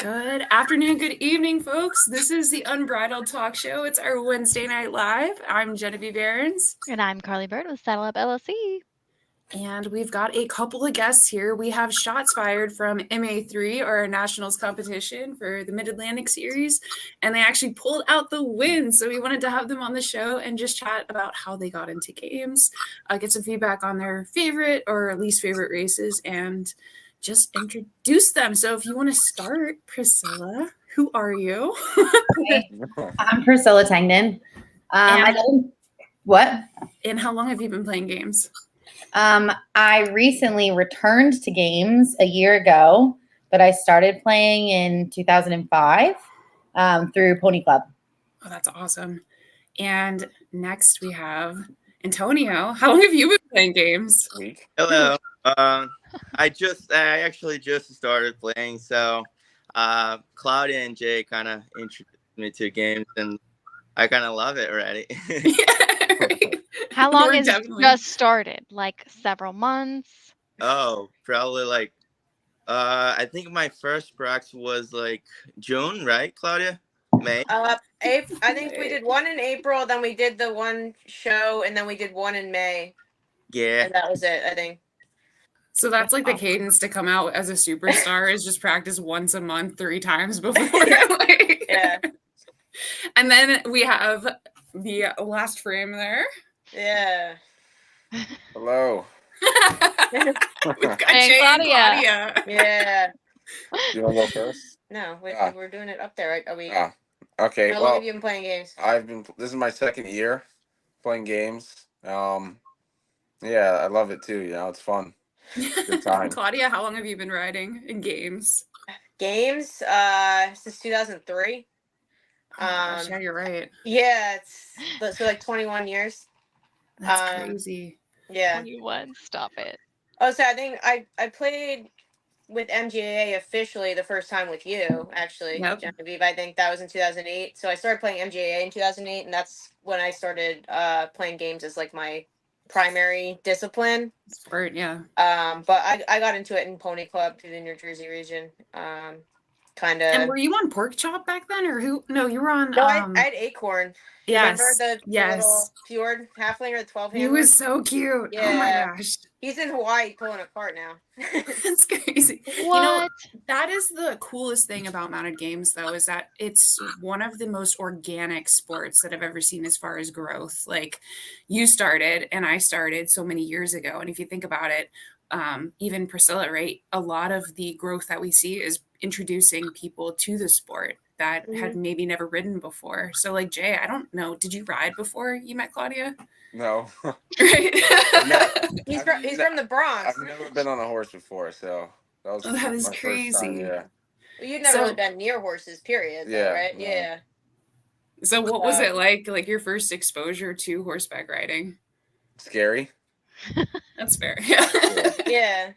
Good afternoon, good evening, folks. This is the Unbridled Talk Show. It's our Wednesday night live. I'm Genevieve Aarons. And I'm Carly Bird with Saddle Up LLC. And we've got a couple of guests here. We have shots fired from MA3, our nationals competition for the Mid-Atlantic Series, and they actually pulled out the win. So we wanted to have them on the show and just chat about how they got into games, get some feedback on their favorite or least favorite races, and just introduce them. So if you want to start, Priscilla, who are you? I'm Priscilla Tangden. What? And how long have you been playing games? I recently returned to games a year ago, but I started playing in 2005 through Pony Club. Oh, that's awesome. And next we have Antonio. How long have you been playing games? Hello. I actually just started playing, so Claudia and Jay kind of introduced me to games, and I kind of love it already. Yeah, right. How long has it just started? Like several months? Oh, probably like I think my first practice was like June, right, Claudia? May? I think we did one in April, then we did the one show, and then we did one in May. Yeah. And that was it, I think. So that's like the cadence to come out as a superstar is just practice once a month, 3 times before. Like, yeah. And then we have the last frame there. Yeah. Hello. We've got Jay and Claudia. Yeah. You want to go first? No, we're doing it up there, right? Are we? Okay. How long have you been playing games? This is my second year playing games. Yeah, I love it too. It's fun. Good time. Claudia, how long have you been riding in games? Games, since 2003. Oh gosh, yeah, you're right. Yeah, so like 21 years. That's crazy. Yeah. 21, stop it. Oh, so I think I played with MGAA officially the first time with you, actually, Genevieve. I think that was in 2008. So I started playing MGAA in 2008, and that's when I started playing games as like my primary discipline. Sport, yeah. But I got into it in Pony Club through the New Jersey region. Kind of. And were you on Pork Chop back then, or who? No, you were on. No, I had Acorn. Yes. Remember the little fjord halfling or the 12 hammer? He was so cute. Yeah. Oh my gosh. He's in Hawaii pulling a cart now. That's crazy. What? You know, that is the coolest thing about mounted games, though, is that it's one of the most organic sports that I've ever seen as far as growth. Like, you started and I started so many years ago. And if you think about it, even Priscilla, right? A lot of the growth that we see is introducing people to the sport that had maybe never ridden before. So like Jay, I don't know, did you ride before you met Claudia? No. Right. He's from the Bronx. I've never been on a horse before, so that is crazy. First time, yeah. Well, you've never really been near horses, period. Yeah. Though, right? Yeah. So what was it like your first exposure to horseback riding? Scary. That's fair. Yeah.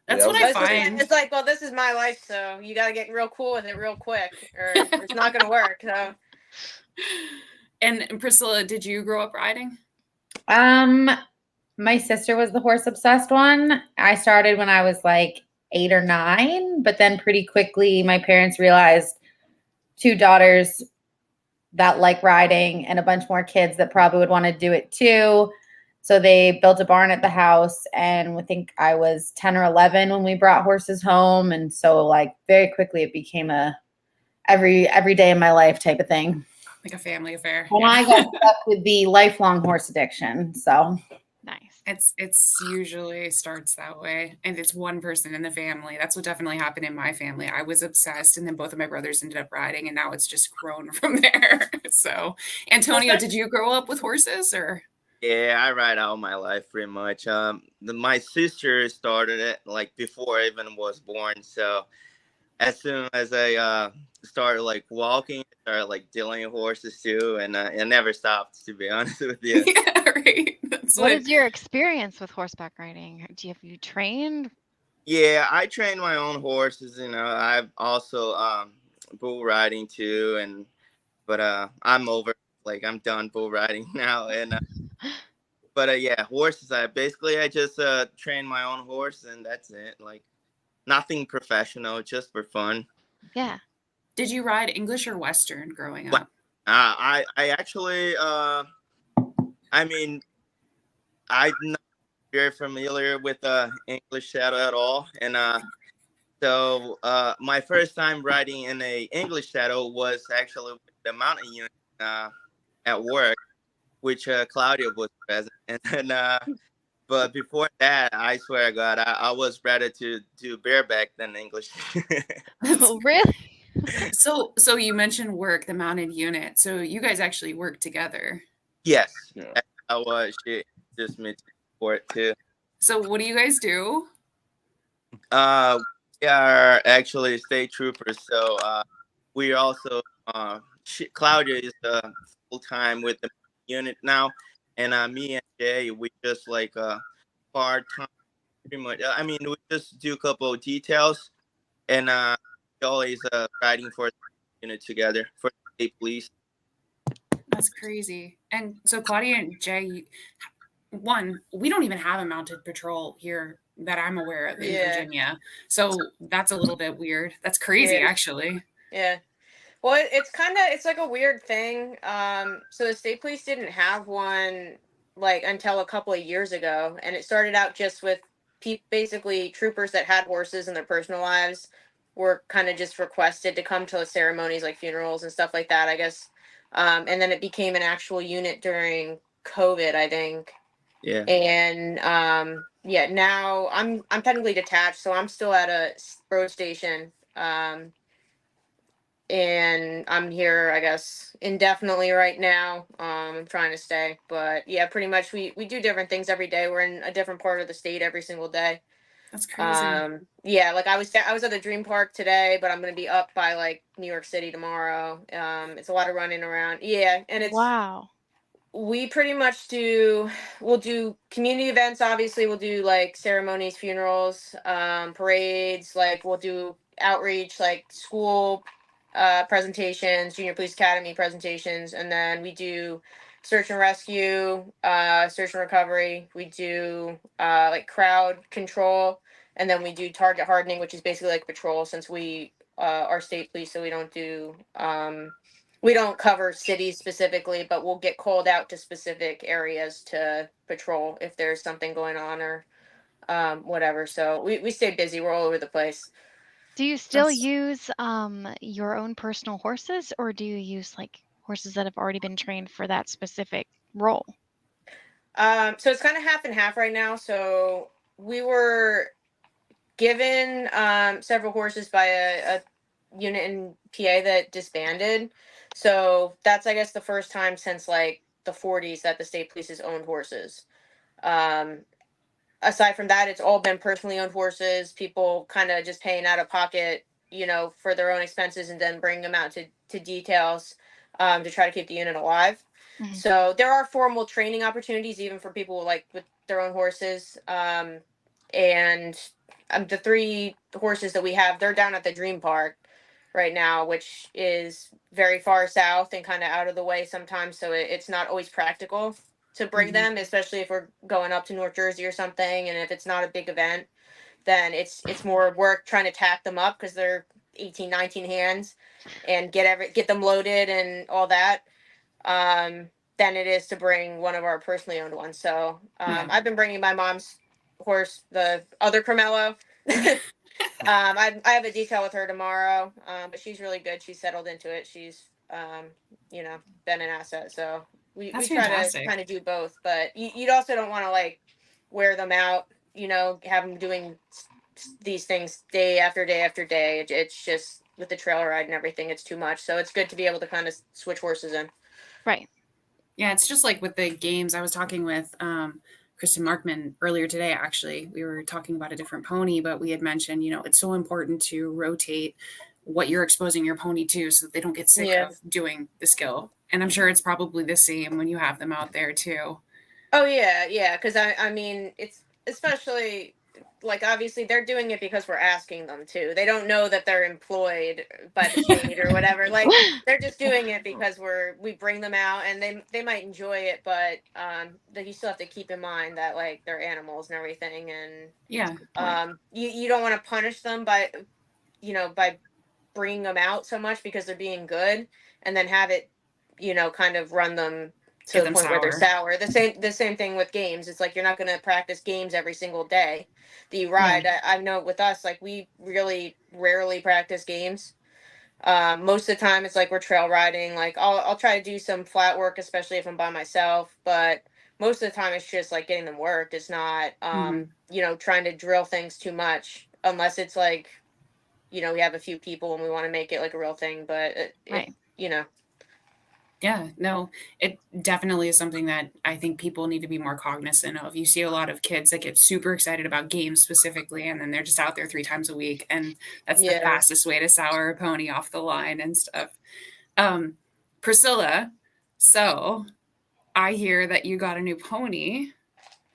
That's what I find. It's like, well, this is my life, so you got to get real cool with it real quick, or it's not going to work. So. And Priscilla, did you grow up riding? My sister was the horse obsessed one. I started when I was like 8 or 9, but then pretty quickly my parents realized 2 daughters that like riding and a bunch more kids that probably would want to do it too. So they built a barn at the house, and I think I was 10 or 11 when we brought horses home. And so like very quickly it became a every day of my life type of thing. Like a family affair. And I got stuck with the lifelong horse addiction. So nice. It's usually starts that way. And it's one person in the family. That's what definitely happened in my family. I was obsessed, and then both of my brothers ended up riding, and now it's just grown from there. So Antonio, did you grow up with horses or? Yeah, I ride all my life pretty much. My sister started it like before I even was born. So as soon as I started like walking, I started like dealing with horses too, and I never stopped, to be honest with you. Yeah, right. What is your experience with horseback riding? Have you trained? Yeah, I train my own horses. I've also bull riding too, but I'm over. Like I'm done bull riding now, but yeah, horses. I just train my own horse, and that's it. Like nothing professional, just for fun. Yeah. Did you ride English or Western growing But up? I actually I mean I'm not very familiar with English saddle at all, and so my first time riding in a English saddle was actually with the mountain unit at work, which Claudia was present, and then but before that, I swear to God, I was rather to do bareback than English. Oh, really? So you mentioned work, the mounted unit. So you guys actually work together. Yes, Yeah. I was. She just mentioned for it too. So what do you guys do? Uh, we are actually state troopers, so we also Claudia is full time with the unit now, and me and Jay, we just like part time pretty much. I mean, we just do a couple of details, and we always riding for the unit together for the state police. That's crazy. And so Claudia and Jay, one, we don't even have a mounted patrol here that I'm aware of in Yeah. Virginia. So that's a little bit weird. That's crazy, Yeah. actually. Yeah. Well, it's kind of it's like a weird thing. So the state police didn't have one like until a couple of years ago, and it started out just with basically troopers that had horses in their personal lives were kind of just requested to come to ceremonies like funerals and stuff like that, I guess. And then it became an actual unit during COVID, I think. Yeah. And yeah, now I'm technically detached, so I'm still at a road station. And I'm here, I guess, indefinitely right now. I'm trying to stay, but yeah, pretty much we do different things every day. We're in a different part of the state every single day. That's crazy. Yeah, like I was at the Dream Park today, but I'm gonna be up by like New York City tomorrow. It's a lot of running around. Yeah, and Wow. we pretty much we'll do community events. Obviously, we'll do like ceremonies, funerals, parades. Like we'll do outreach, like school presentations, junior police academy presentations, and then we do search and rescue, search and recovery. We do like crowd control, and then we do target hardening, which is basically like patrol, since we are state police, so we don't cover cities specifically, but we'll get called out to specific areas to patrol if there's something going on or whatever. So we stay busy. We're all over the place. Do you still That's use your own personal horses, or do you use like horses that have already been trained for that specific role? So it's kind of half and half right now. So we were given several horses by a unit in PA that disbanded. So that's, I guess, the first time since like the 40s that the state police has owned horses. Um, Aside from that, it's all been personally owned horses. People kind of just paying out of pocket, for their own expenses, and then bring them out to details to try to keep the unit alive. Mhm. So there are formal training opportunities even for people like with their own horses. And the 3 horses that we have, they're down at the Dream Park right now, which is very far south and kind of out of the way sometimes. So it's not always practical to bring them, especially if we're going up to North Jersey or something. And if it's not a big event, then it's more work trying to tack them up because they're 18, 19 hands and get them loaded and all that. Than it is to bring one of our personally owned ones. So Yeah. I've been bringing my mom's horse, the other Cremello. I have a detail with her tomorrow, but she's really good. She's settled into it. She's been an asset. So we That's try to fantastic. kind of do both, but you also don't want to like wear them out. Have them doing these things day after day after day. It's just with the trail ride and everything, it's too much. So it's good to be able to kind of switch horses in. Right. Yeah, it's just like with the games. I was talking with Kristen Markman earlier today, actually. We were talking about a different pony, but we had mentioned, it's so important to rotate what you're exposing your pony to so that they don't get sick Yeah. of doing the skill. And I'm sure it's probably the same when you have them out there too. Oh yeah, because I mean it's especially like obviously they're doing it because we're asking them to. They don't know that they're employed by the state or whatever. Like they're just doing it because we bring them out and they might enjoy it, but you still have to keep in mind that like they're animals and everything, and Yeah. you don't want to punish them by bringing them out so much because they're being good, and then have it, you know, kind of run them to the point where they're sour. The same thing with games. It's like you're not going to practice games every single day that you ride. Yeah. I know with us, like we really rarely practice games. Most of the time it's like we're trail riding. Like I'll try to do some flat work, especially if I'm by myself, but most of the time it's just like getting them worked. It's not you know, trying to drill things too much, unless it's like, you know, we have a few people and we want to make it like a real thing, but Right. you know. Yeah, no, it definitely is something that I think people need to be more cognizant of. You see a lot of kids that get super excited about games specifically, and then they're just out there 3 times a week, and that's the Yeah. fastest way to sour a pony off the line and stuff. Priscilla, so I hear that you got a new pony,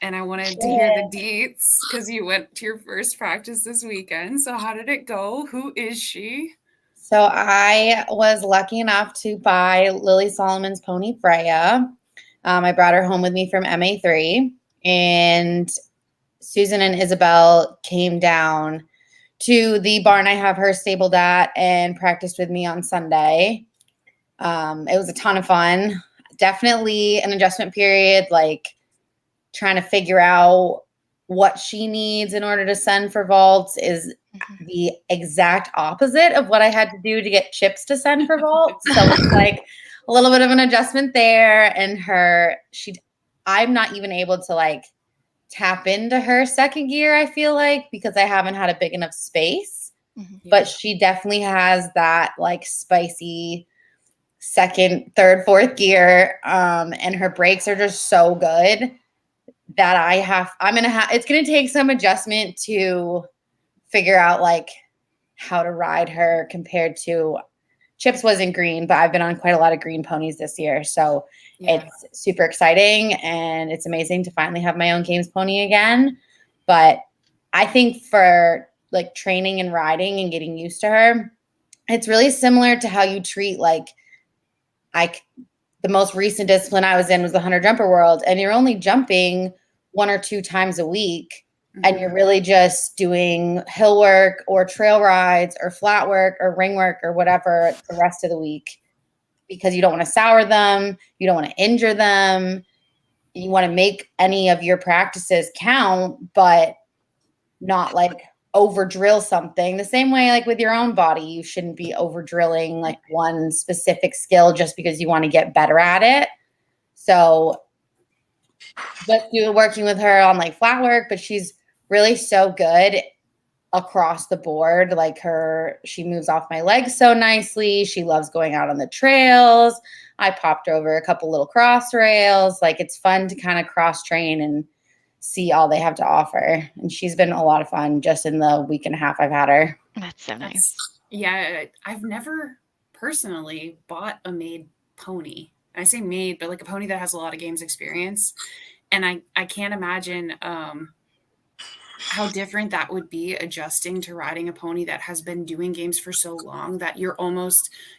and I wanted to hear the deets because you went to your first practice this weekend. So how did it go? Who is she? So I was lucky enough to buy Lily Solomon's pony Freya. I brought her home with me from MA3, and Susan and Isabel came down to the barn I have her stabled at and practiced with me on Sunday. It was a ton of fun. Definitely an adjustment period, like trying to figure out what she needs in order to send for vaults is the exact opposite of what I had to do to get Chips to send for vaults. So it's like a little bit of an adjustment there. And I'm not even able to like tap into her second gear, I feel like, because I haven't had a big enough space. But she definitely has that like spicy second, third, fourth gear. And her brakes are just so good that it's going to take some adjustment to figure out like how to ride her compared to Chips wasn't green, but I've been on quite a lot of green ponies this year. So it's super exciting and it's amazing to finally have my own games pony again. But I think for like training and riding and getting used to her, it's really similar to how you treat like the most recent discipline I was in was the 100 jumper world, and you're only jumping 1 or 2 times a week. And you're really just doing hill work or trail rides or flat work or ring work or whatever the rest of the week, because you don't want to sour them. You don't want to injure them. You want to make any of your practices count, but not like over drill something the same way, like with your own body, you shouldn't be over drilling like one specific skill just because you want to get better at it. So just working with her on like flat work, but she's really so good across the board. Like she moves off my legs so nicely. She loves going out on the trails. I popped over a couple little cross rails. Like it's fun to kind of cross train and see all they have to offer. And she's been a lot of fun just in the week and a half I've had her. That's so nice. Yeah, I've never personally bought a made pony. I say made, but like a pony that has a lot of games experience. And I can't imagine how different that would be adjusting to riding a pony that has been doing games for so long that you're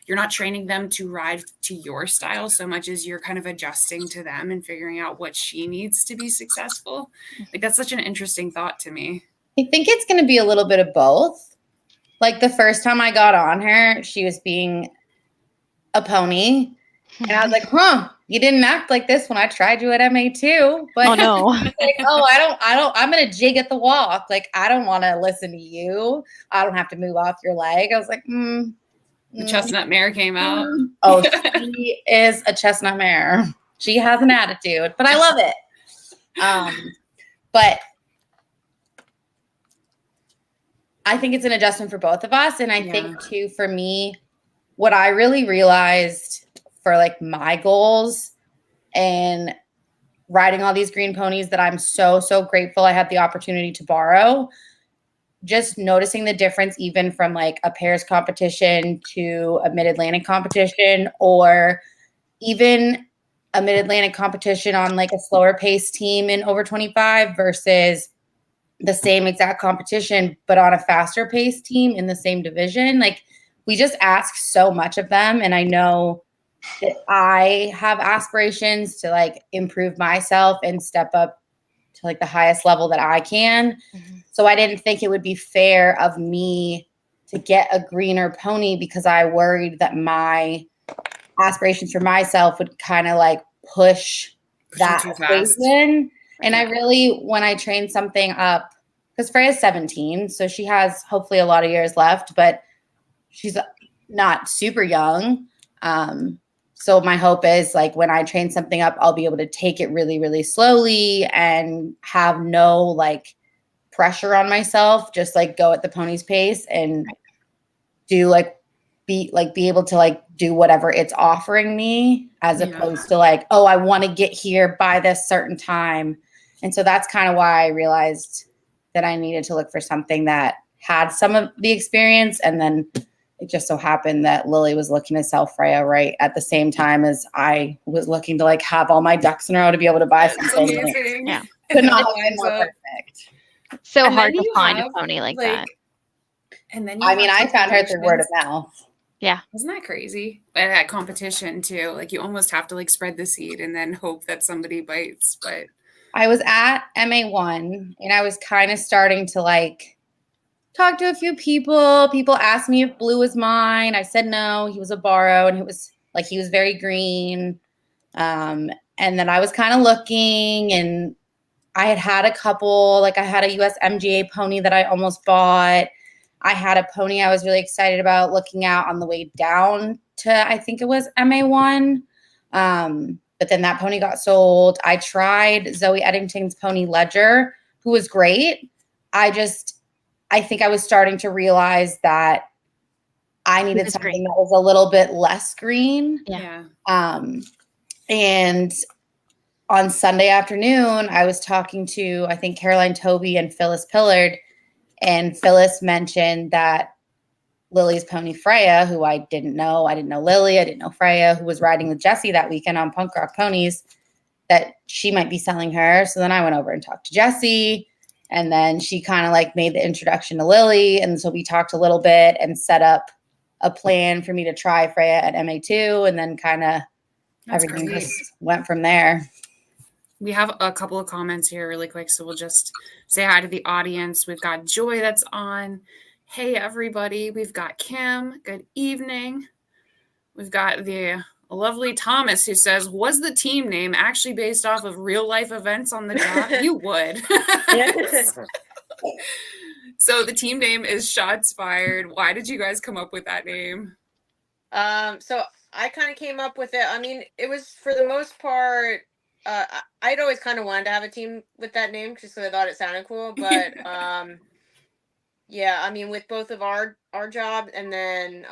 not training them to ride to your style so much as you're kind of adjusting to them and figuring out what she needs to be successful. Like that's such an interesting thought to me. I think it's going to be a little bit of both. Like the first time I got on her, she was being a pony. And I was like, you didn't act like this when I tried you at MA2. But oh no. like, I'm going to jig at the walk. Like, I don't want to listen to you. I don't have to move off your leg. I was like, The chestnut mare came out. Oh, she is a chestnut mare. She has an attitude, but I love it. But I think it's an adjustment for both of us. And I think too, for me, what I really realized for like my goals and riding all these green ponies that I'm so, so grateful I had the opportunity to borrow, just noticing the difference even from like a pairs competition to a mid-Atlantic competition, or even a mid-Atlantic competition on like a slower pace team in over 25 versus the same exact competition, but on a faster pace team in the same division. Like we just ask so much of them. And I know that I have aspirations to like improve myself and step up to like the highest level that I can. So I didn't think it would be fair of me to get a greener pony because I worried that my aspirations for myself would kind of like push that too fast. equation. And I really, when I train something up, because Freya's 17, so she has hopefully a lot of years left, but she's not super young. So my hope is like when I train something up, I'll be able to take it really, really slowly and have no like pressure on myself, just like go at the pony's pace and do like be able to like do whatever it's offering me as opposed to like, oh, I want to get here by this certain time. And so that's kind of why I realized that I needed to look for something that had some of the experience. And then it just so happened that Lily was looking to sell Freya right at the same time as I was looking to like have all my ducks in a row to be able to buy something. Amazing. Yeah. Could not have been more perfect. It's so And hard then to you find a have, pony like that. And then I mean, I found her through word of mouth. Yeah. Isn't that crazy? And at competition too, like you almost have to like spread the seed and then hope that somebody bites. But I was at MA1 and I was kind of starting to like talk to a few people. People asked me if Blue was mine. I said no, he was a borrow, and he was very green. And then I was kind of looking, and I had a couple, like I had a US MGA pony that I almost bought. I had a pony I was really excited about looking at on the way down to, I think it was MA1. But then that pony got sold. I tried Zoe Eddington's pony Ledger, who was great. I think I was starting to realize that I needed something that was a little bit less green. Yeah. And on Sunday afternoon, I was talking to, I think, Caroline Toby and Phyllis Pillard. And Phyllis mentioned that Lily's pony Freya, who I didn't know Lily, I didn't know Freya, who was riding with Jessie that weekend on Punk Rock Ponies, that she might be selling her. So then I went over and talked to Jessie. And then she kind of like made the introduction to Lily. And so we talked a little bit and set up a plan for me to try Freya at MA2. And then kind of everything just went from there. We have a couple of comments here really quick. So we'll just say hi to the audience. We've got Joy that's on. Hey, everybody. We've got Kim. Good evening. We've got the lovely Thomas who says, was the team name actually based off of real life events on the job? You would. So the team name is Shots Fired. Why did you guys come up with that name? So I kind of came up with it. I mean, it was for the most part, I'd always kind of wanted to have a team with that name just because I thought it sounded cool. But yeah, I mean, with both of our job, and then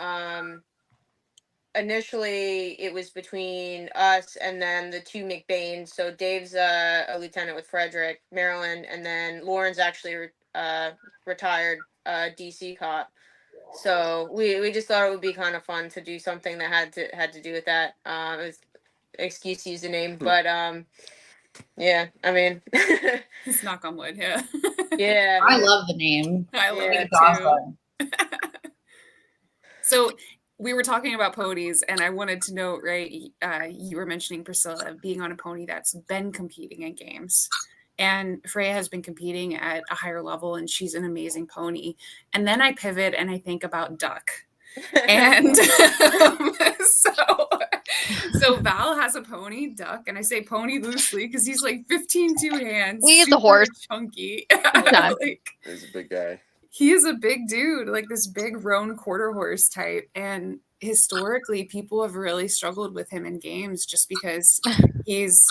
initially it was between us and then the two McBains. So Dave's a lieutenant with Frederick, Maryland, and then Lauren's actually retired DC cop. So we just thought it would be kind of fun to do something that had to do with that. It was excuse to use the name, but yeah, I mean, Let's knock on wood. Yeah. Yeah. I love the name. I love it too. Awesome. So we were talking about ponies, and I wanted to know, right? You were mentioning Priscilla being on a pony that's been competing in games, and Freya has been competing at a higher level, and she's an amazing pony. And then I pivot and I think about Duck, and so Val has a pony, Duck, and I say pony loosely because he's like 15 2 hands. He's a horse, chunky. He's a big guy. He is a big dude, like this big roan quarter horse type. And historically, people have really struggled with him in games just because he's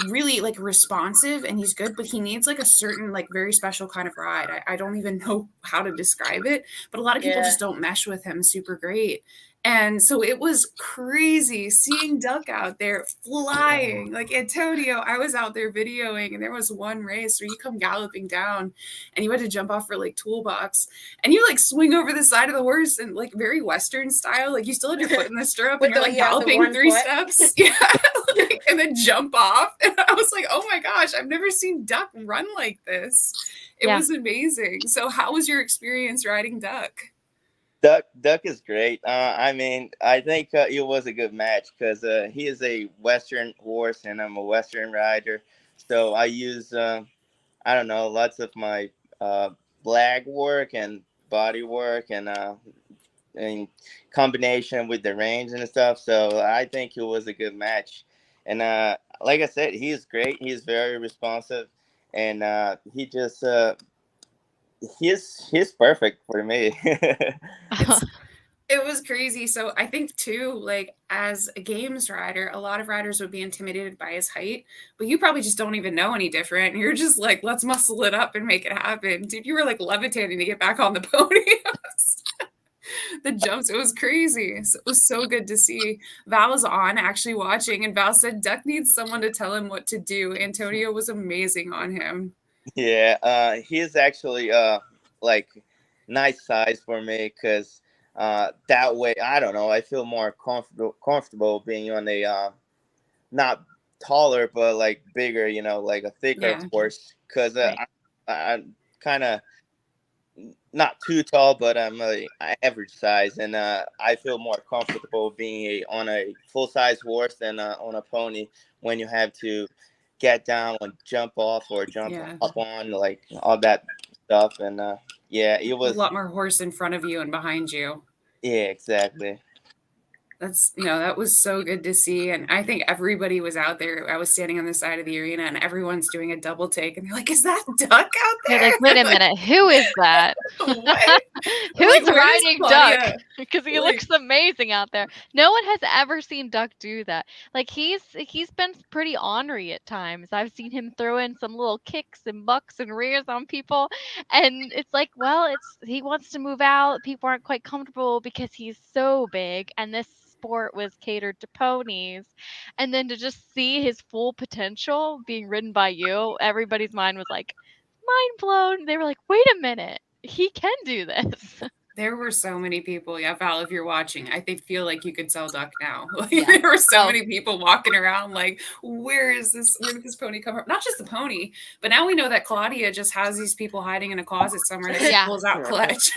really like responsive and he's good, but he needs like a certain like very special kind of ride. I don't even know how to describe it, but a lot of people just don't mesh with him super great. And so it was crazy seeing Duck out there flying. Like Antonio, I was out there videoing, and there was one race where you come galloping down and you had to jump off for like toolbox, and you like swing over the side of the horse and like very Western style. Like you still had your foot in the stirrup and you're like galloping 3 steps. Yeah. Like, and then jump off. And I was like, oh my gosh, I've never seen Duck run like this. It was amazing. So how was your experience riding Duck? Duck is great. I mean, I think it was a good match because he is a Western horse and I'm a Western rider. So I use, I don't know, lots of my lag work and body work and in combination with the range and stuff. So I think it was a good match. And like I said, he's great. He's very responsive, and he just he's perfect for me. It's It was crazy. So I think too, like as a games rider, a lot of riders would be intimidated by his height, but you probably just don't even know any different. You're just like, let's muscle it up and make it happen. Dude, you were like levitating to get back on the pony. The jumps, it was crazy. So it was so good to see. Val was on actually watching, and Val said Duck needs someone to tell him what to do. Antonio was amazing on him. Yeah, he's actually like nice size for me because that way I don't know, I feel more comfortable being on a not taller but like bigger, you know, like a thicker Yeah. horse because Right. I'm kind of not too tall, but I'm average size, and I feel more comfortable being on a full size horse than on a pony when you have to get down and jump off or jump Yeah. up on, like all that stuff. And yeah, it A was. lot more horse in front of you and behind you. Yeah, exactly. That was so good to see. And I think everybody was out there. I was standing on the side of the arena and everyone's doing a double take. And they're like, is that Duck out there? They're like, wait a minute, who is that? What? Who's Like, where's riding Duck? Claudia? Because he Like- looks amazing out there. No one has ever seen Duck do that. Like he's been pretty ornery at times. I've seen him throw in some little kicks and bucks and rears on people, and it's like, well, he wants to move out. People aren't quite comfortable because he's so big, and this sport was catered to ponies. And then to just see his full potential being ridden by you, everybody's mind was like mind blown. They were like, wait a minute, he can do this. There were so many people. Yeah, Val, if you're watching, I feel like you could sell Duck now. Like, Yeah. there were so Oh. many people walking around like, where did this pony come from? Not just the pony, but now we know that Claudia just has these people hiding in a closet somewhere that she Yeah. pulls out clutch.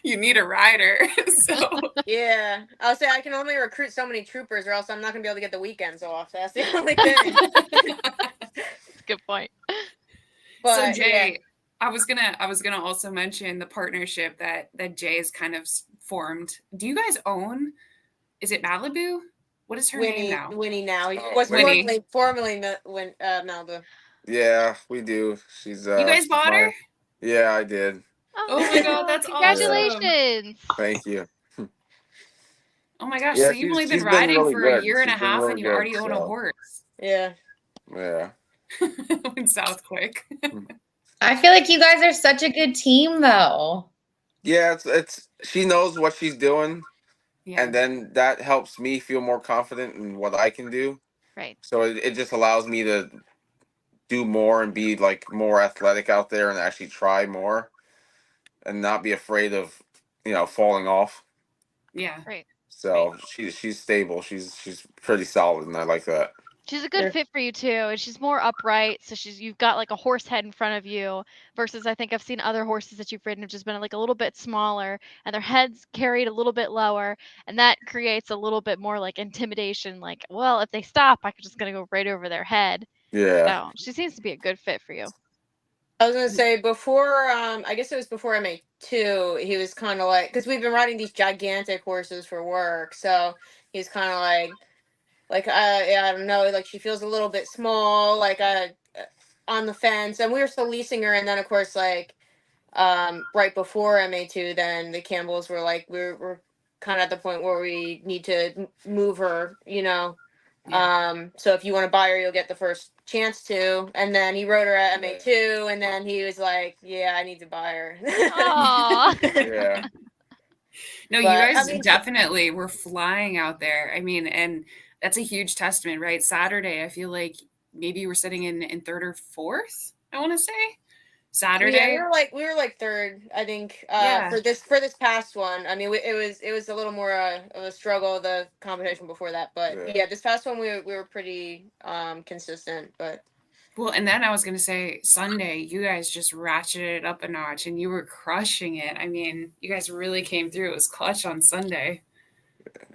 You need a rider. So Yeah, I'll say I can only recruit so many troopers, or else I'm not gonna be able to get the weekends off. That's the only thing. That's a good point. But so Jay, yeah. I was gonna also mention the partnership that Jay's kind of formed. Do you guys own? Is it Malibu? What is her name now? Winnie now. He Oh, was Winnie. formerly Malibu. Yeah, we do. She's You guys bought her? Yeah, I did. Oh my God, that's congratulations. Thank you. Oh my gosh, Yeah, so you've only been she's riding really for a good. year and a She's been half really and you good, already own a so. horse. Yeah. Yeah. In South Quick. I feel like you guys are such a good team, though. Yeah, it's she knows what she's doing, Yeah. and then that helps me feel more confident in what I can do. Right. So it just allows me to do more and be like more athletic out there and actually try more and not be afraid of, falling off. Yeah. Right. So she's stable. She's pretty solid, and I like that. She's a good Yeah. fit for you too, and she's more upright. So you've got like a horse head in front of you, versus I think I've seen other horses that you've ridden have just been like a little bit smaller, and their heads carried a little bit lower, and that creates a little bit more like intimidation. Like, well, if they stop, I'm just gonna go right over their head. Yeah. So she seems to be a good fit for you. I was gonna say before, I guess it was before MA2. He was kind of like, because we've been riding these gigantic horses for work, so he's kind of like yeah, I don't know, like she feels a little bit small, like on the fence, and we were still leasing her, and then of course like right before MA2, then the Campbells were like, we're kind of at the point where we need to move her, so if you want to buy her, you'll get the first chance to. And then he rode her at MA2, and then he was like, yeah, I need to buy her. Aww. Yeah. No, you But, guys definitely were flying out there. I mean, and that's a huge testament, right? Saturday, I feel like maybe you were sitting in third or fourth, I want to say. Saturday. Yeah, we were like third, I think. Yeah. For this past one. I mean, it was a little more of a struggle, the competition before that, but yeah, this past one we were pretty consistent. But well, and then I was gonna say Sunday, you guys just ratcheted it up a notch, and you were crushing it. I mean, you guys really came through. It was clutch on Sunday.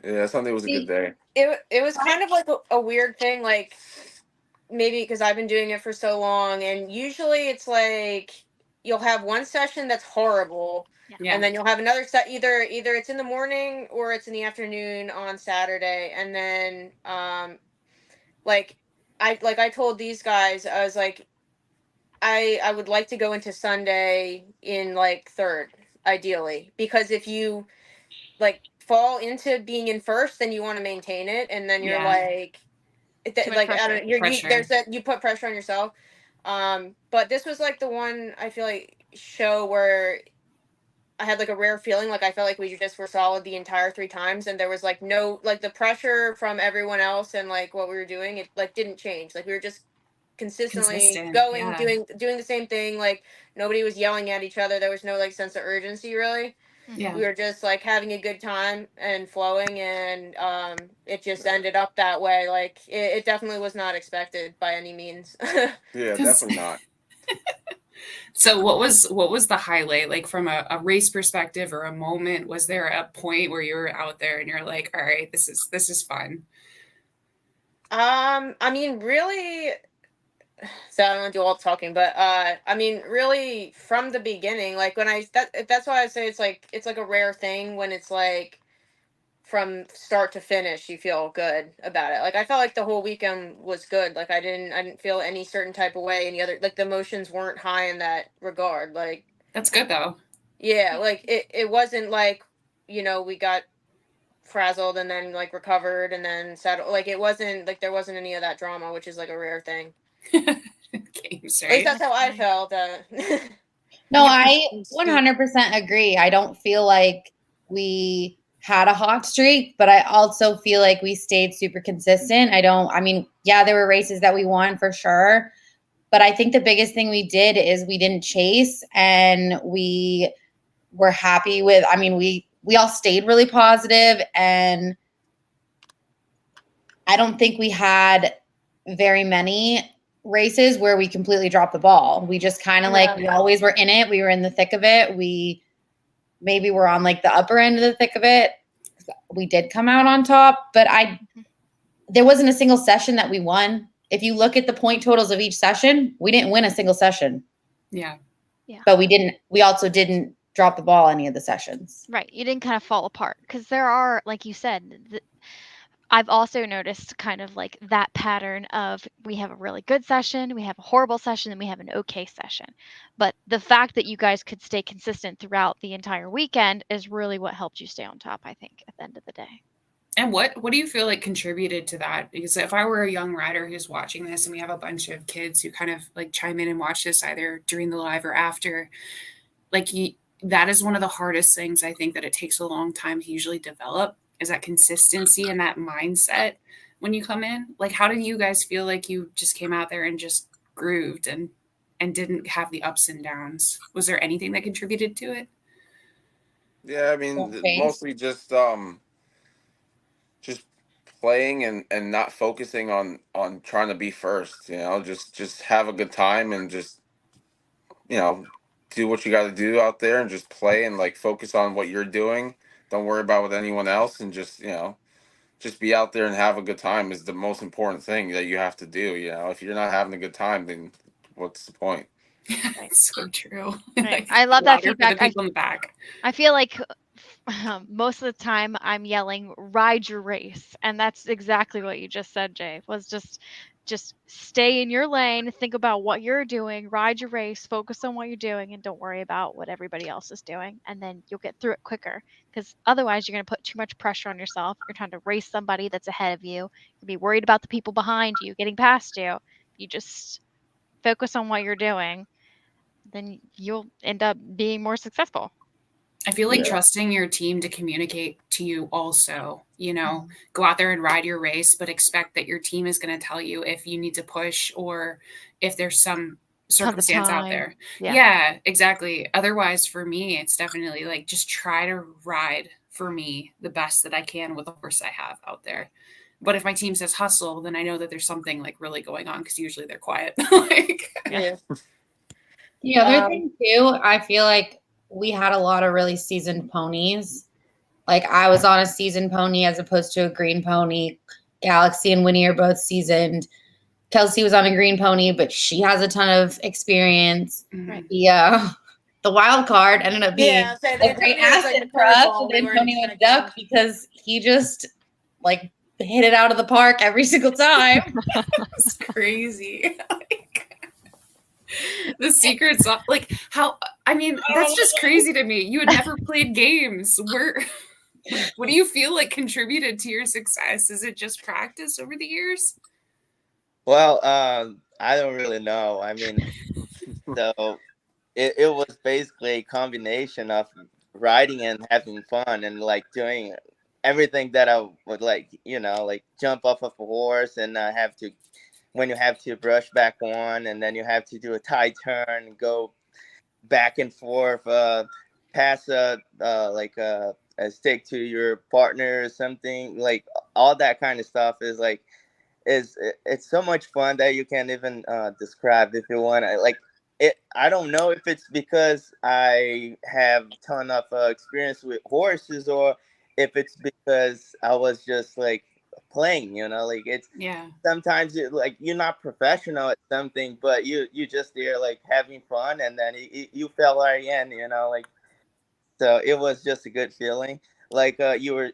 Yeah, Sunday was a good day. It was kind of like a weird thing, like maybe because I've been doing it for so long, and usually it's like you'll have one session that's horrible, Yeah. and then you'll have another set. Either it's in the morning or it's in the afternoon on Saturday, and then like I told these guys, I was like, I would like to go into Sunday in like third, ideally, because if you like fall into being in first, then you want to maintain it, and then you're Yeah. like, Too much like I pressure. don't know, Pressure. there's that you put pressure on yourself. But this was like the one I feel like show where I had like a rare feeling, like I felt like we just were solid the entire 3 times, and there was like no, like the pressure from everyone else and like what we were doing, it like didn't change. Like we were just consistently Consistent. going, Yeah. doing the same thing. Like nobody was yelling at each other. There was no like sense of urgency really. Yeah. We were just like having a good time and flowing, and it just ended up that way. Like it definitely was not expected by any means. Yeah, definitely not. So what was the highlight, like from a race perspective or a moment? Was there a point where you were out there and you're like, all right, this is fun? I mean, really, so I don't want to do all the talking, but I mean, really, from the beginning, like when that's why I say it's like a rare thing when it's like from start to finish you feel good about it. Like I felt like the whole weekend was good. Like I didn't feel any certain type of way. Any other, like the emotions weren't high in that regard. Like That's good though. yeah, like it wasn't like, we got frazzled and then like recovered and then settled. Like it wasn't like there wasn't any of that drama, which is like a rare thing. Games, At least right? that's how I Nice. felt. No, Yeah, I it's 100% agree. I don't feel like we had a hot streak, but I also feel like we stayed super consistent. I mean, yeah, there were races that we won for sure, but I think the biggest thing we did is we didn't chase, and we were happy with, I mean, we all stayed really positive, and I don't think we had very many races where we completely dropped the ball. We just kind of like, we always were in it. We were in the thick of it. We maybe were on like the upper end of the thick of it. We did come out on top, but there wasn't a single session that we won. If you look at the point totals of each session, we didn't win a single session. Yeah. But we also didn't drop the ball any of the sessions. Right. You didn't kind of fall apart because there are, like you said, I've also noticed kind of like that pattern of we have a really good session, we have a horrible session, and we have an okay session. But the fact that you guys could stay consistent throughout the entire weekend is really what helped you stay on top, I think, at the end of the day. And what do you feel like contributed to that? Because if I were a young rider who's watching this, and we have a bunch of kids who kind of like chime in and watch this either during the live or after, like that is one of the hardest things I think that it takes a long time to usually develop, is that consistency and that mindset when you come in. Like, how did you guys feel like you just came out there and just grooved and didn't have the ups and downs? Was there anything that contributed to it? Yeah, I mean, Okay. mostly just playing and not focusing on trying to be first. Just have a good time and just do what you got to do out there and just play and like focus on what you're doing. Don't worry about what anyone else, and just be out there and have a good time is the most important thing that you have to do. If you're not having a good time, then what's the point? It's so true. Right. I love that louder for feedback. the people in the back. I feel like most of the time I'm yelling, ride your race. And that's exactly what you just said, Jay, was just stay in your lane, think about what you're doing, ride your race, focus on what you're doing, and don't worry about what everybody else is doing. And then you'll get through it quicker, because otherwise you're going to put too much pressure on yourself. You're trying to race somebody that's ahead of you. You'll be worried about the people behind you getting past you. You just focus on what you're doing, then you'll end up being more successful. I feel like trusting your team to communicate to you also, go out there and ride your race, but expect that your team is going to tell you if you need to push or if there's some circumstance out there. Yeah, exactly. Otherwise, for me, it's definitely like just try to ride for me the best that I can with the horse I have out there. But if my team says hustle, then I know that there's something like really going on, because usually they're quiet. Yeah. The other thing too, I feel like we had a lot of really seasoned ponies. Like I was on a seasoned pony as opposed to a green pony. Galaxy and Winnie are both seasoned. Kelsey was on a green pony, but she has a ton of experience. Right. The wild card ended up being Yeah, so a great Antonio was like asset the for us curveball with we weren't Antonio expecting. Duck because he just like hit it out of the park every single time. It's crazy. The secret sauce, like how, I mean, that's just crazy to me. You had never played games. What do you feel like contributed to your success? Is it just practice over the years? Well, I don't really know. I mean, so it was basically a combination of riding and having fun and like doing everything that I would like, like jump off of a horse and have to, when you have to brush back on, and then you have to do a tight turn, go back and forth, pass a stick to your partner or something, like all that kind of stuff is like it's so much fun that you can't even describe if you want to like it. I don't know if it's because I have ton of experience with horses, or if it's because I was just like playing, like it's Yeah. sometimes like you're not professional at something, but you just there like having fun, and then you fell right in, like, so it was just a good feeling. Like you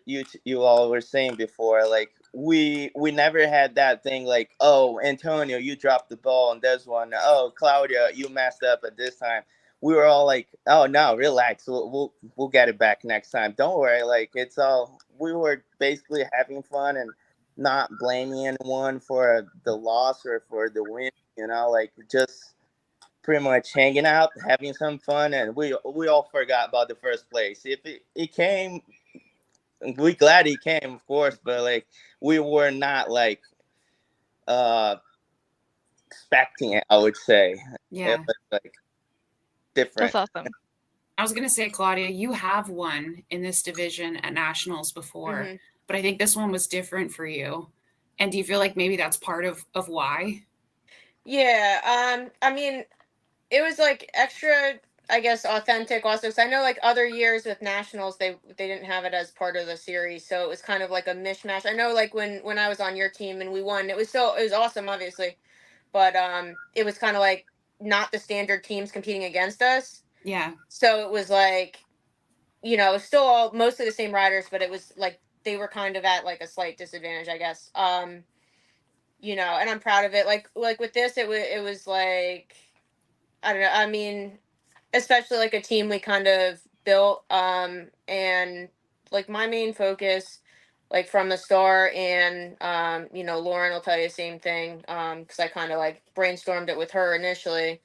all were saying before, like we never had that thing like, oh, Antonio, you dropped the ball on this one. Oh, Claudia, you messed up at this time. We were all like, oh no, relax. We'll get it back next time. Don't worry. Like it's all, we were basically having fun and not blaming anyone for the loss or for the win. Like just pretty much hanging out, having some fun, and we all forgot about the first place. If it came, we glad he came, of course, but like we were not like uh expecting it. I would say Yeah. it was like different. That's awesome. I was going to say, Claudia, you have won in this division at nationals before, Mhm. but I think this one was different for you. And do you feel like maybe that's part of why? Yeah, I mean, it was like extra, I guess, authentic also. So I know like other years with nationals, they didn't have it as part of the series, so it was kind of like a mishmash. I know like when I was on your team and we won, it was awesome, obviously, but it was kind of like not the standard teams competing against us. Yeah. So it was like, it was still all mostly the same riders, but it was like they were kind of at like a slight disadvantage, I guess. And I'm proud of it. Like with this, it was like, I don't know. I mean, especially like a team we kind of built, and like my main focus, like from the start, and Lauren will tell you the same thing, because I kind of like brainstormed it with her initially,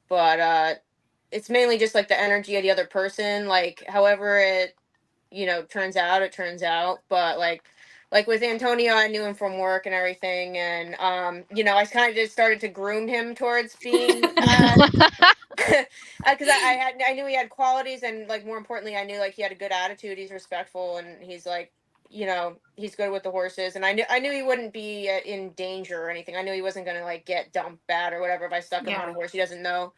but it's mainly just like the energy of the other person, like however it turns out, it turns out. But like with Antonio, I knew him from work and everything, and I kind of just started to groom him towards being because I knew he had qualities, and like more importantly, I knew like he had a good attitude, he's respectful, and he's like, he's good with the horses, and I knew he wouldn't be in danger or anything. I knew he wasn't gonna like get dumped bad or whatever if I stuck him on a horse he doesn't know.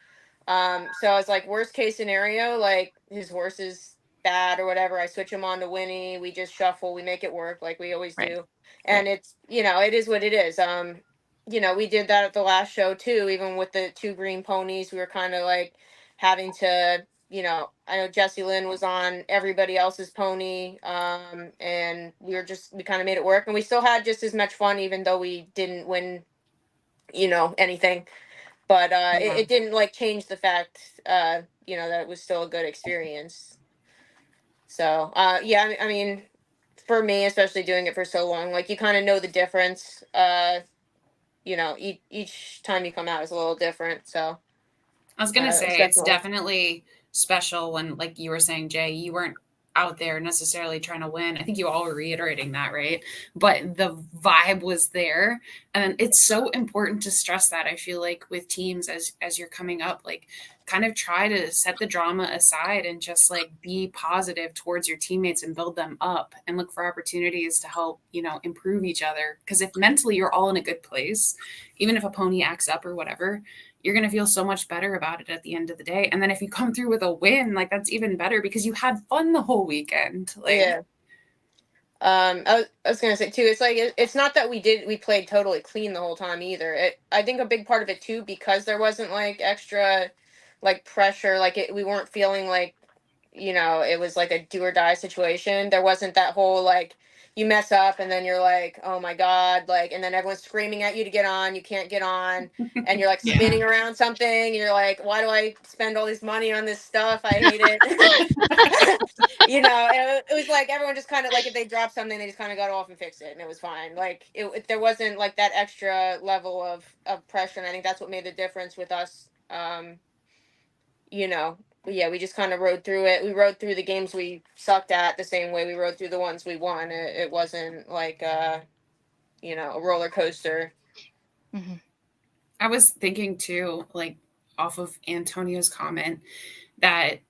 So I was like, worst case scenario, like his horse is bad or whatever, I switch him on to Winnie, we just shuffle, we make it work like we always Right. do. And it's, it is what it is. We did that at the last show too, even with the two green ponies. We were kind of like having to, I know Jessie Lynn was on everybody else's pony, and we kind of made it work, and we still had just as much fun even though we didn't win, anything. But it didn't like change the fact, that it was still a good experience. So yeah, I mean, for me, especially doing it for so long, like you kind of know the difference. Each time you come out is a little different. So I was gonna say it's definitely. definitely special when, like you were saying, Jay, you weren't out there necessarily trying to win. I think you all were reiterating that, right? But the vibe was there, and it's so important to stress that. I feel like with teams as you're coming up, like kind of try to set the drama aside and just like be positive towards your teammates and build them up and look for opportunities to help, improve each other. Because if mentally you're all in a good place, even if a pony acts up or whatever, you're going to feel so much better about it at the end of the day. And then if you come through with a win, like that's even better because you had fun the whole weekend. Like, Yeah. I was gonna say too. It's like it's not that we played totally clean the whole time either. I think a big part of it too, because there wasn't like extra, like pressure. Like we weren't feeling like, it was like a do or die situation. There wasn't that whole like you mess up and then you're like, oh my god, like, and then everyone's screaming at you to get on, you can't get on, and you're like Yeah. spinning around something. And you're like, why do I spend all this money on this stuff? I hate it. It was like everyone just kind of like if they dropped something, they just kind of got off and fixed it, and it was fine. Like there wasn't like that extra level of pressure, and I think that's what made the difference with us. Yeah, we just kind of rode through it. We rode through the games we sucked at the same way we rode through the ones we won. It wasn't like a roller coaster. Mm-hmm. I was thinking too, like off of Antonio's comment, that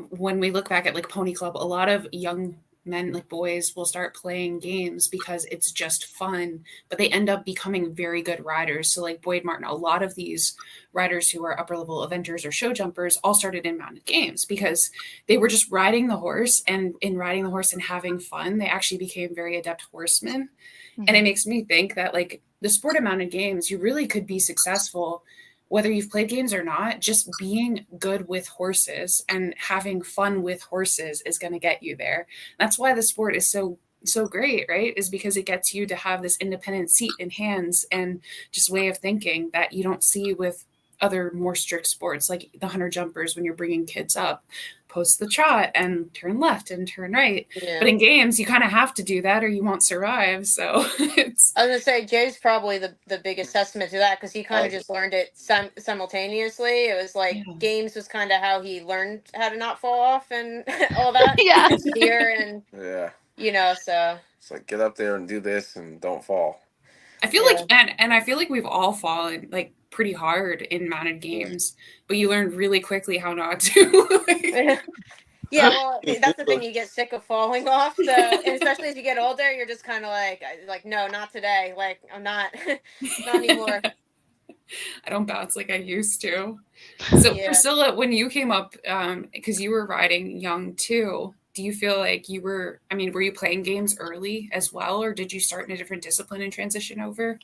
when we look back at like Pony Club, a lot of young men, like boys, will start playing games because it's just fun, but they end up becoming very good riders. So like Boyd Martin, a lot of these riders who are upper level eventers or show jumpers all started in mounted games because they were just riding the horse, and in riding the horse and having fun, they actually became very adept horsemen. Mm-hmm. And it makes me think that like the sport of mounted games, you really could be successful whether you've played games or not. Just being good with horses and having fun with horses is going to get you there. That's why the sport is so great, right? Is because it gets you to have this independent seat in hands and just way of thinking that you don't see with other more strict sports like the hunter jumpers. When you're bringing kids up, post the trot and turn left and turn right. Yeah. But in games, you kind of have to do that or you won't survive. So it's. I was gonna say Jay's probably the biggest testament to that, because he kind of just learned it simultaneously. It was like games was kind of how he learned how to not fall off and all that. Yeah. Fear and so it's like get up there and do this and don't fall. I feel like and I feel like we've all fallen like pretty hard in mounted games, but you learn really quickly how not to. Yeah, well, that's the thing. You get sick of falling off. So, and especially as you get older, you're just kind of like, no, not today. Like, I'm not anymore. I don't bounce like I used to. So, Priscilla, when you came up, because you were riding young too, do you feel like were you playing games early as well, or did you start in a different discipline and transition over?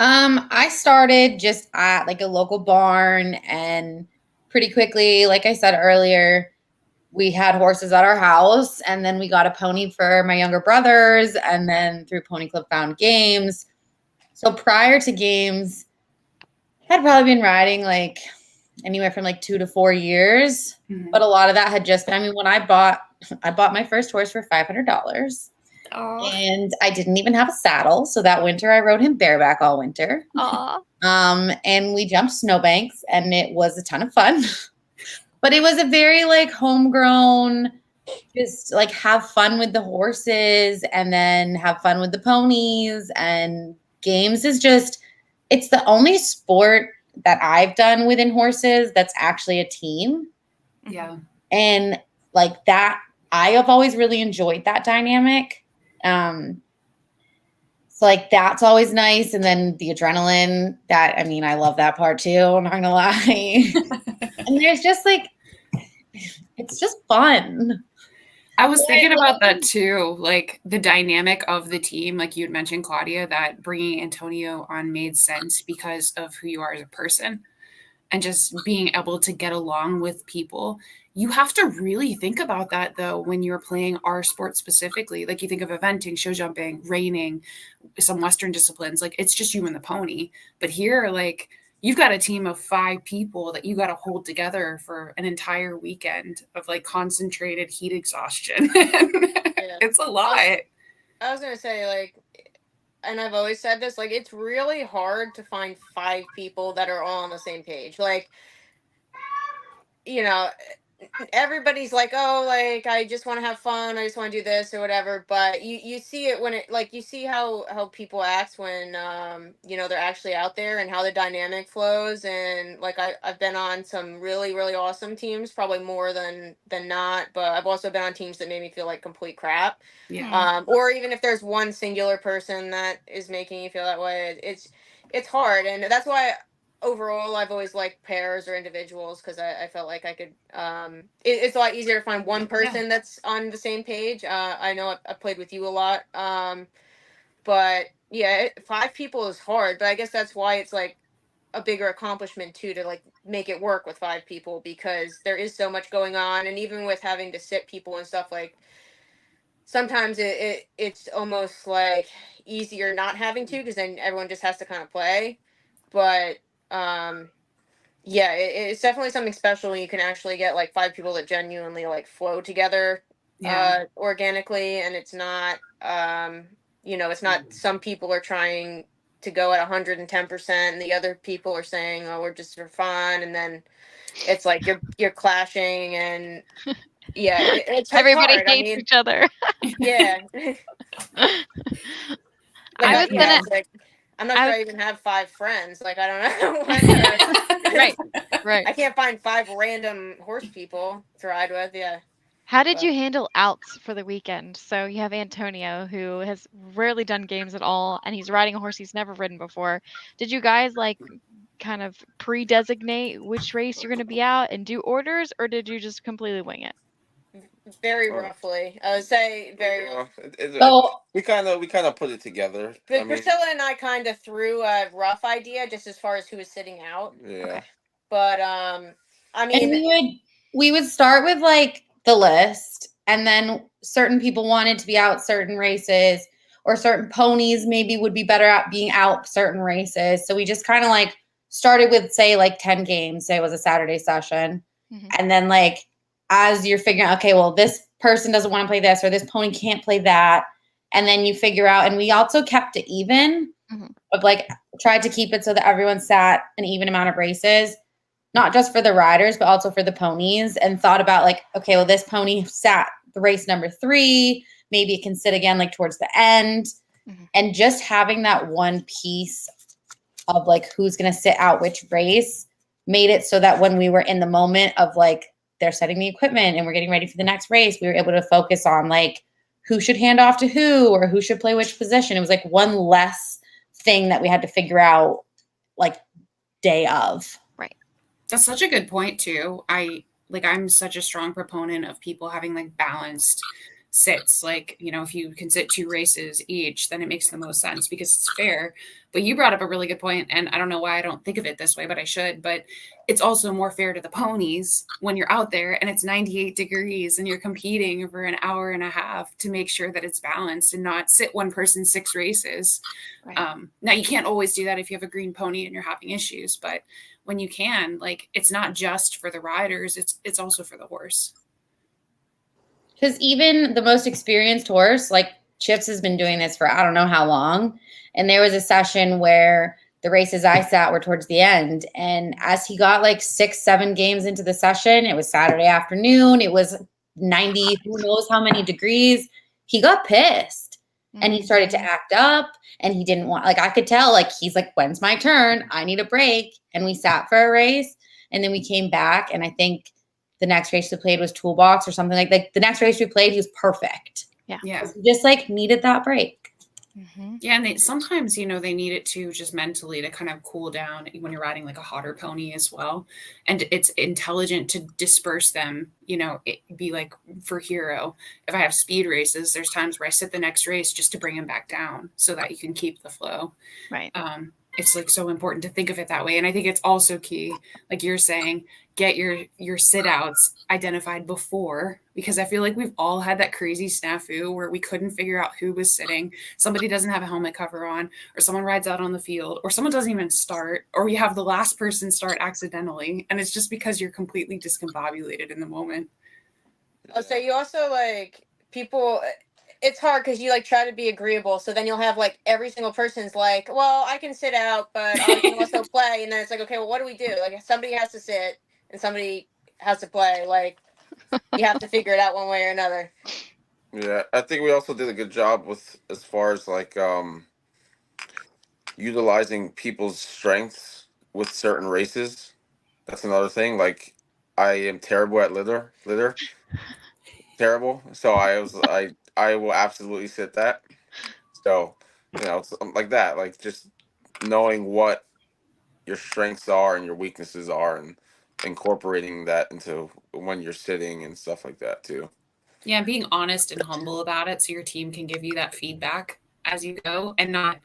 I started just at like a local barn, and pretty quickly, like I said earlier, we had horses at our house, and then we got a pony for my younger brothers, and then through Pony Club found games. So prior to games, I'd probably been riding like anywhere from like 2 to 4 years, but a lot of that had just been, when I bought my first horse for $500. And I didn't even have a saddle. So that winter I rode him bareback all winter. And we jumped snowbanks, and it was a ton of fun. But it was a very like homegrown, just like have fun with the horses and then have fun with the ponies. And games is just, it's the only sport that I've done within horses that's actually a team. Yeah. And like that, I have always really enjoyed that dynamic. So like that's always nice. And then the adrenaline, I love that part too. I'm not gonna lie. And there's just like, it's just fun. I was thinking about that too, like the dynamic of the team. Like you had mentioned, Claudia, that bringing Antonio on made sense because of who you are as a person and just being able to get along with people. You have to really think about that though when you're playing our sport specifically. Like you think of eventing, show jumping, reining, some Western disciplines. Like it's just you and the pony. But here, like you've got a team of 5 people that you got to hold together for an entire weekend of like concentrated heat exhaustion. It's a lot. I was going to say, like, and I've always said this, like, it's really hard to find 5 people that are all on the same page. Like, everybody's like, oh, like I just want to have fun, I just want to do this or whatever, but you see it when it, like, you see how people act when they're actually out there and how the dynamic flows. And like I've been on some really, really awesome teams, probably more than not, but I've also been on teams that made me feel like complete crap. Or even if there's one singular person that is making you feel that way, it's hard. And that's why overall, I've always liked pairs or individuals because I felt like I could. It's a lot easier to find one person that's on the same page. I know I played with you a lot. But yeah, 5 people is hard. But I guess that's why it's like a bigger accomplishment too, to like make it work with 5 people, because there is so much going on, and even with having to sit people and stuff, like sometimes it's almost like easier not having to, because then everyone just has to kind of play. But yeah, it's definitely something special when you can actually get like 5 people that genuinely like flow together organically, and it's not it's not some people are trying to go at 110% and the other people are saying, oh, we're just for fun, and then it's like you're clashing, and yeah, it's Everybody hard. hates each other. Yeah. Like, it's like, I'm not sure I even have 5 friends. Like, I don't know. Right. I can't find 5 random horse people to ride with. Yeah. How did you handle outs for the weekend? So you have Antonio, who has rarely done games at all, and he's riding a horse he's never ridden before. Did you guys like kind of pre-designate which race you're going to be out and do orders, or did you just completely wing it? Very roughly. I would say very roughly. So we kind of put it together. But Priscilla and I kind of threw a rough idea just as far as who was sitting out. Yeah. Okay. But I mean, and we would start with like the list, and then certain people wanted to be out certain races, or certain ponies maybe would be better at being out certain races. So we just kind of like started with, say, like 10 games. Say it was a Saturday session. And then like as you're figuring out, okay, well, this person doesn't want to play this, or this pony can't play that. And then you figure out, and we also kept it even, but like tried to keep it so that everyone sat an even amount of races, not just for the riders, but also for the ponies, and thought about like, okay, well, this pony sat the race number 3, maybe it can sit again, like towards the end. And just having that one piece of like, who's going to sit out which race made it so that when we were in the moment of like, they're setting the equipment and we're getting ready for the next race, we were able to focus on like, who should hand off to who, or who should play which position. It was like one less thing that we had to figure out like day of. Right. That's such a good point too. I'm such a strong proponent of people having like balanced sits. Like, if you can sit 2 races each, then it makes the most sense because it's fair. But you brought up a really good point, and I don't know why I don't think of it this way, but I should. But it's also more fair to the ponies when you're out there and it's 98 degrees and you're competing for an hour and a half to make sure that it's balanced and not sit one person 6 races. Right. Now, you can't always do that if you have a green pony and you're having issues, but when you can, like, it's not just for the riders, it's also for the horse. Because even the most experienced horse, like Chips has been doing this for I don't know how long. And there was a session where the races I sat were towards the end. And as he got like 6, 7 games into the session, it was Saturday afternoon. It was 90, who knows how many degrees. He got pissed and he started to act up, and he didn't want, like, I could tell, like, he's like, when's my turn? I need a break. And we sat for a race, and then we came back, and I think the next race we played was Toolbox or something like the next race we played, he was perfect. Yeah. He just like needed that break. Yeah. And sometimes, they need it too, just mentally to kind of cool down when you're riding like a hotter pony as well. And it's intelligent to disperse them, be like for Hero. If I have speed races, there's times where I sit the next race just to bring him back down so that you can keep the flow. Right. It's like so important to think of it that way. And I think it's also key, like you're saying, get your sit outs identified before, because I feel like we've all had that crazy snafu where we couldn't figure out who was sitting. Somebody doesn't have a helmet cover on, or someone rides out on the field, or someone doesn't even start, or you have the last person start accidentally. And it's just because you're completely discombobulated in the moment. Oh, so you also like people, it's hard because you like try to be agreeable. So then you'll have like every single person's like, well, I can sit out, but I can also play. And then it's like, okay, well, what do we do? Like, somebody has to sit and somebody has to play. Like, you have to figure it out one way or another. Yeah, I think we also did a good job with as far as like utilizing people's strengths with certain races. That's another thing. Like, I am terrible at litter. Terrible. So I will absolutely sit that. So, something like that. Like, just knowing what your strengths are and your weaknesses are, and incorporating that into when you're sitting and stuff like that too. Yeah, being honest and humble about it so your team can give you that feedback as you go, and not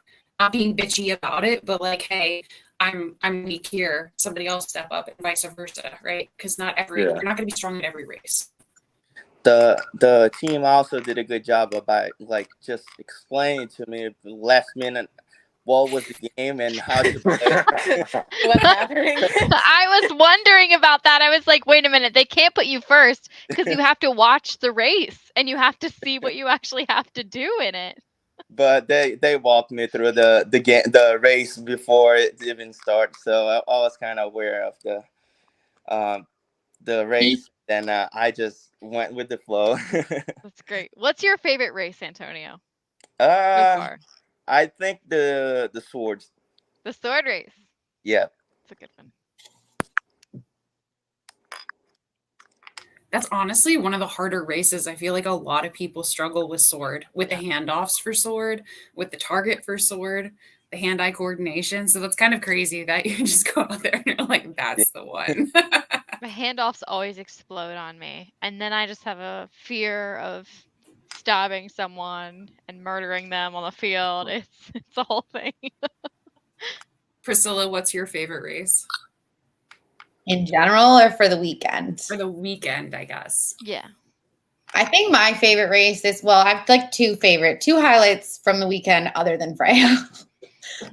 being bitchy about it, but like, hey, I'm weak here. Somebody else step up, and vice versa, right? Because you're not going to be strong at every race. The team also did a good job about like just explaining to me the last minute what was the game and how to play. What's happening? I was wondering about that. I was like, wait a minute, they can't put you first because you have to watch the race and you have to see what you actually have to do in it. But they walked me through the race before it even starts, so I was kind of aware of the race, and I just went with the flow. That's great. What's your favorite race, Antonio? So uh, far, I think the swords. the sword race. Yeah. It's a good one. That's honestly one of the harder races. I feel like a lot of people struggle with sword, with the handoffs for sword, with the target for sword, the hand-eye coordination. So that's kind of crazy that you just go out there and you're like, that's the one. The handoffs always explode on me, and then I just have a fear of stabbing someone and murdering them on the field. It's a whole thing. Priscilla, what's your favorite race? In general or for the weekend? For the weekend, I guess. Yeah. I think my favorite race is, well, I've like two highlights from the weekend other than Freya.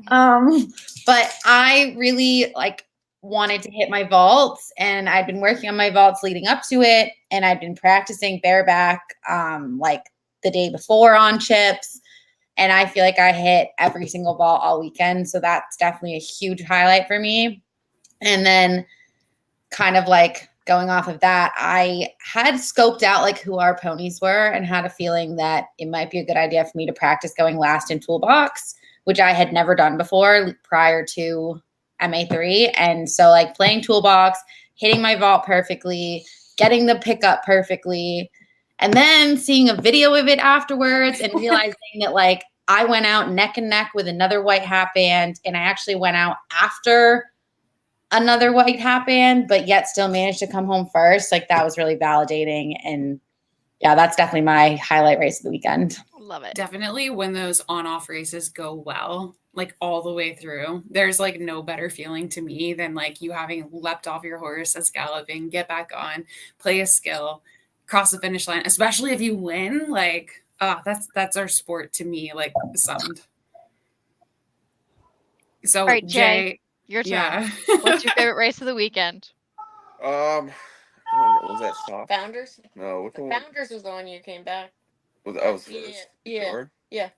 But I really like wanted to hit my vaults, and I'd been working on my vaults leading up to it, and I'd been practicing bareback like the day before on chips, and I feel like I hit every single vault all weekend. So that's definitely a huge highlight for me. And then kind of like going off of that, I had scoped out like who our ponies were and had a feeling that it might be a good idea for me to practice going last in toolbox, which I had never done before prior to MA3. And so like playing toolbox, hitting my vault perfectly, getting the pickup perfectly, and then seeing a video of it afterwards and realizing that like I went out neck and neck with another white hat band, and I actually went out after another white hat band, but yet still managed to come home first. Like that was really validating. And yeah, that's definitely my highlight race of the weekend. Love it. Definitely when those on-off races go well, like all the way through, there's like no better feeling to me than like you having leapt off your horse that's galloping, get back on, play a skill, cross the finish line, especially if you win. Like, that's our sport to me, like summed. So all right, Jay, your turn. Yeah. What's your favorite race of the weekend? I don't know. Was that soft? Founders? No, which one? Founders was the one you came back. Was that was Yeah. first? Yeah. Sure? Yeah.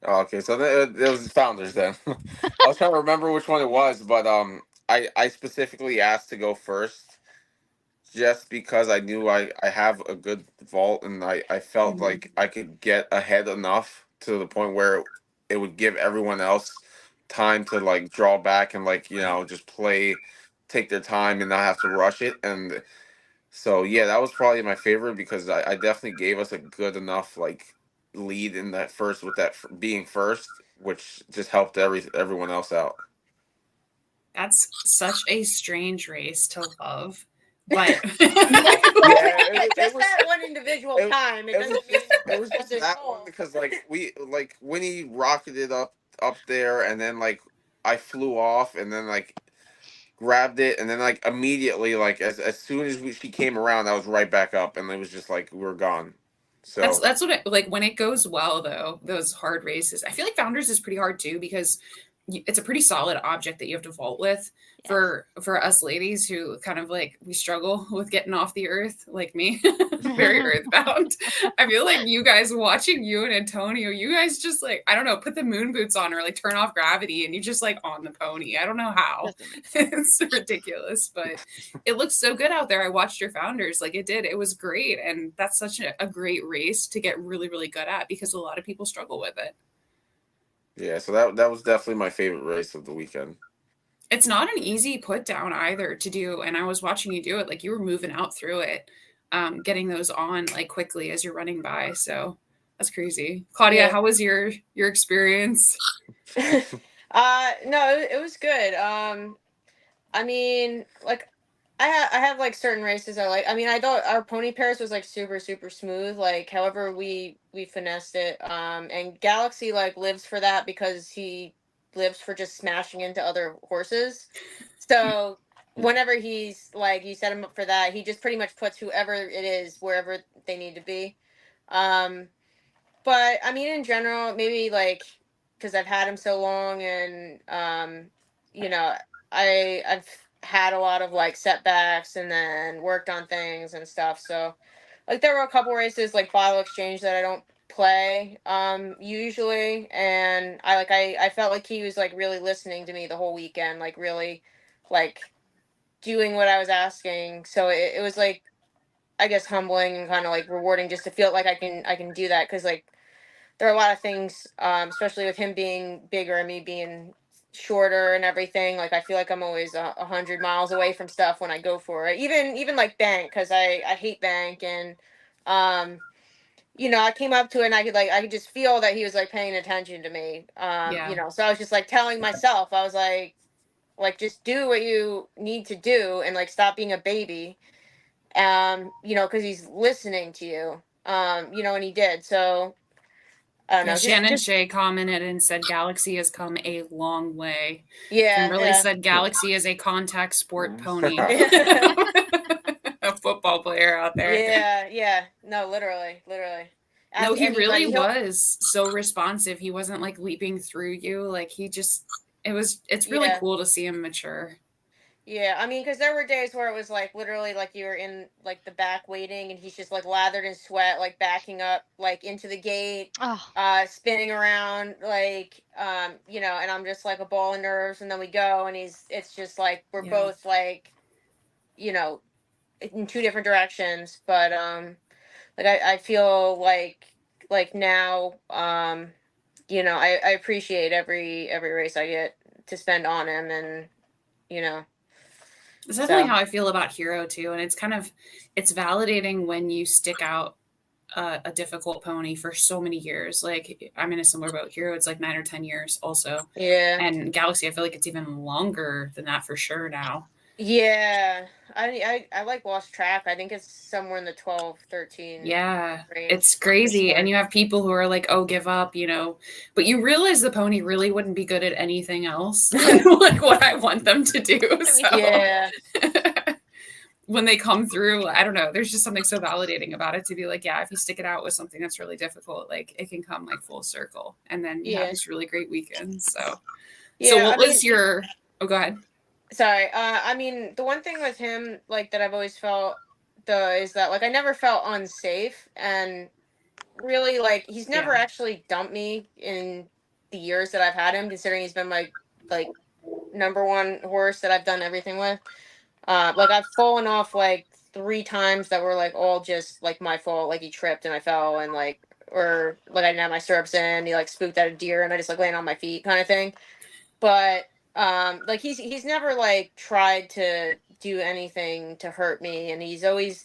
Oh, okay, so it was Founders then. I was trying to remember which one it was, but I specifically asked to go first just because I knew I have a good vault, and I felt like I could get ahead enough to the point where it would give everyone else time to like draw back and like just take their time and not have to rush it. And so yeah, that was probably my favorite because I definitely gave us a good enough like lead in that first with that being first, which just helped everyone else out. That's such a strange race to love. But Just that one individual time. It was just that one because like Winnie rocketed up there, and then like I flew off, and then like grabbed it, and then like immediately like as soon as she came around, I was right back up, and it was just like we were gone. So that's what like when it goes well though, those hard races. I feel like Founders is pretty hard too because it's a pretty solid object that you have to vault with. Yes. For us ladies who kind of like we struggle with getting off the earth, like me, very earthbound. I feel like you guys watching you and Antonio, you guys just like, I don't know, put the moon boots on or like turn off gravity and you just like on the pony. I don't know how. It's ridiculous, but it looks so good out there. I watched your Founders, like it did. It was great. And that's such a great race to get really, really good at because a lot of people struggle with it. Yeah, so that was definitely my favorite race of the weekend. It's not an easy put down either to do. And I was watching you do it, like you were moving out through it, getting those on like quickly as you're running by. So that's crazy. Claudia, How was your experience? No, it was good. I mean, like, I have like certain races I like. I mean, I thought our pony pairs was like super super smooth. Like, however we finessed it. And Galaxy like lives for that because he lives for just smashing into other horses. So whenever he's like you set him up for that, he just pretty much puts whoever it is wherever they need to be. Um, but I mean, in general, maybe like because I've had him so long, and you know, I've had a lot of like setbacks, and then worked on things and stuff. So, like, there were a couple races like Bottle Exchange that I don't play usually, and I felt like he was like really listening to me the whole weekend, like really like doing what I was asking. So it was like, I guess, humbling and kind of like rewarding just to feel like I can do that, because like there are a lot of things, especially with him being bigger and me being shorter and everything. Like, I feel like I'm always 100 miles away from stuff when I go for it. Even like bank, because I hate bank, and um, I came up to it and I could just feel that he was like paying attention to me. Yeah. So I was just like telling myself, I was like just do what you need to do and like stop being a baby. Because he's listening to you. And he did. So I don't Yeah, know, Shannon just Shea commented and said Galaxy has come a long way. yeah, Kimberly yeah. said Galaxy is a contact sport pony. Yeah. A football player out there. Yeah, yeah. No, literally. No, Ask he really anybody. was so responsive. He wasn't like leaping through you. Like it's really Yeah. cool to see him mature. Yeah, I mean, because there were days where it was like literally like you were in like the back waiting, and he's just like lathered in sweat, like backing up like into the gate, Oh, spinning around, like and I'm just like a ball of nerves, and then we go, and it's just like we're Yeah. both like, you know, in two different directions, but like I feel like now, I appreciate every race I get to spend on him, and you know It's definitely so how I feel about Hero too. And it's validating when you stick out a difficult pony for so many years. Like I'm in a similar boat. Hero, it's like 9 or 10 years also. yeah. And Galaxy, I feel like it's even longer than that for sure now. Yeah, I like lost track. I think it's somewhere in the 12, 13 Yeah, range it's for crazy. sure. And you have people who are like, oh, give up, but you realize the pony really wouldn't be good at anything else than like what I want them to do. So Yeah, when they come through, I don't know, there's just something so validating about it to be like, yeah, if you stick it out with something that's really difficult, like it can come like full circle. And then you have yeah, this really great weekend. So yeah. what I mean, was your, oh, go ahead. sorry. I mean, the one thing with him, like that I've always felt though, is that like I never felt unsafe, and really like he's never Yeah. actually dumped me in the years that I've had him, considering he's been my like number one horse that I've done everything with. Like I've fallen off like 3 times that were like all just like my fault. Like he tripped and I fell, and like, or like I didn't have my stirrups in. He like spooked at a deer and I just like laying on my feet kind of thing. But like he's never like tried to do anything to hurt me, and he always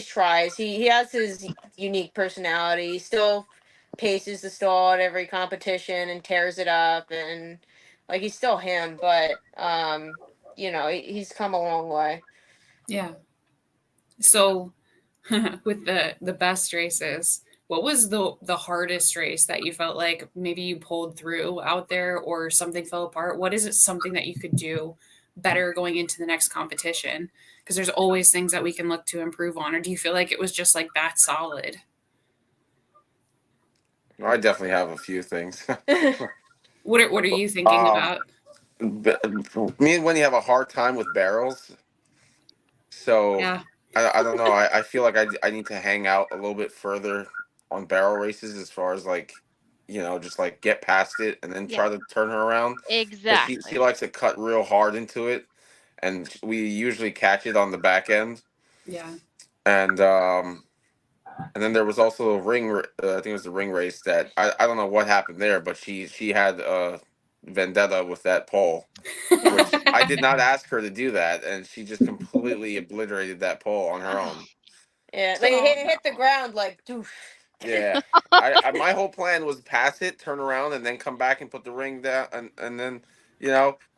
tries. He has his unique personality. He still paces the stall at every competition and tears it up, and like he's still him, but he's come a long way. Yeah. So with the best races, what was the hardest race that you felt like maybe you pulled through out there or something fell apart? What is it something that you could do better going into the next competition? Because there's always things that we can look to improve on. Or do you feel like it was just like that solid? I definitely have a few things. What are you thinking about? Me and Wendy have a hard time with barrels, so Yeah. I don't know. I feel like I need to hang out a little bit further on barrel races as far as like, just like get past it and then try yeah, to turn her around. Because she exactly. likes to cut real hard into it, and we usually catch it on the back end. Yeah. And then there was also a I think it was the ring race that I don't know what happened there, but she had a vendetta with that pole, which I did not ask her to do that, and she just completely obliterated that pole on her Oh, own. Yeah, like So it oh hit the no. ground like doof. Yeah. My whole plan was pass it, turn around, and then come back and put the ring down, and then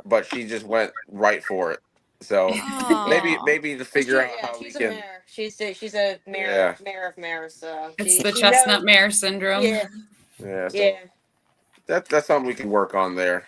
but she just went right for it. So Oh, maybe to figure out how we She's a can. mare. She's a mare, Yeah. mare of mares. So It's the she knows. chestnut mare syndrome. Yeah, Yeah. So yeah, that's something we can work on there.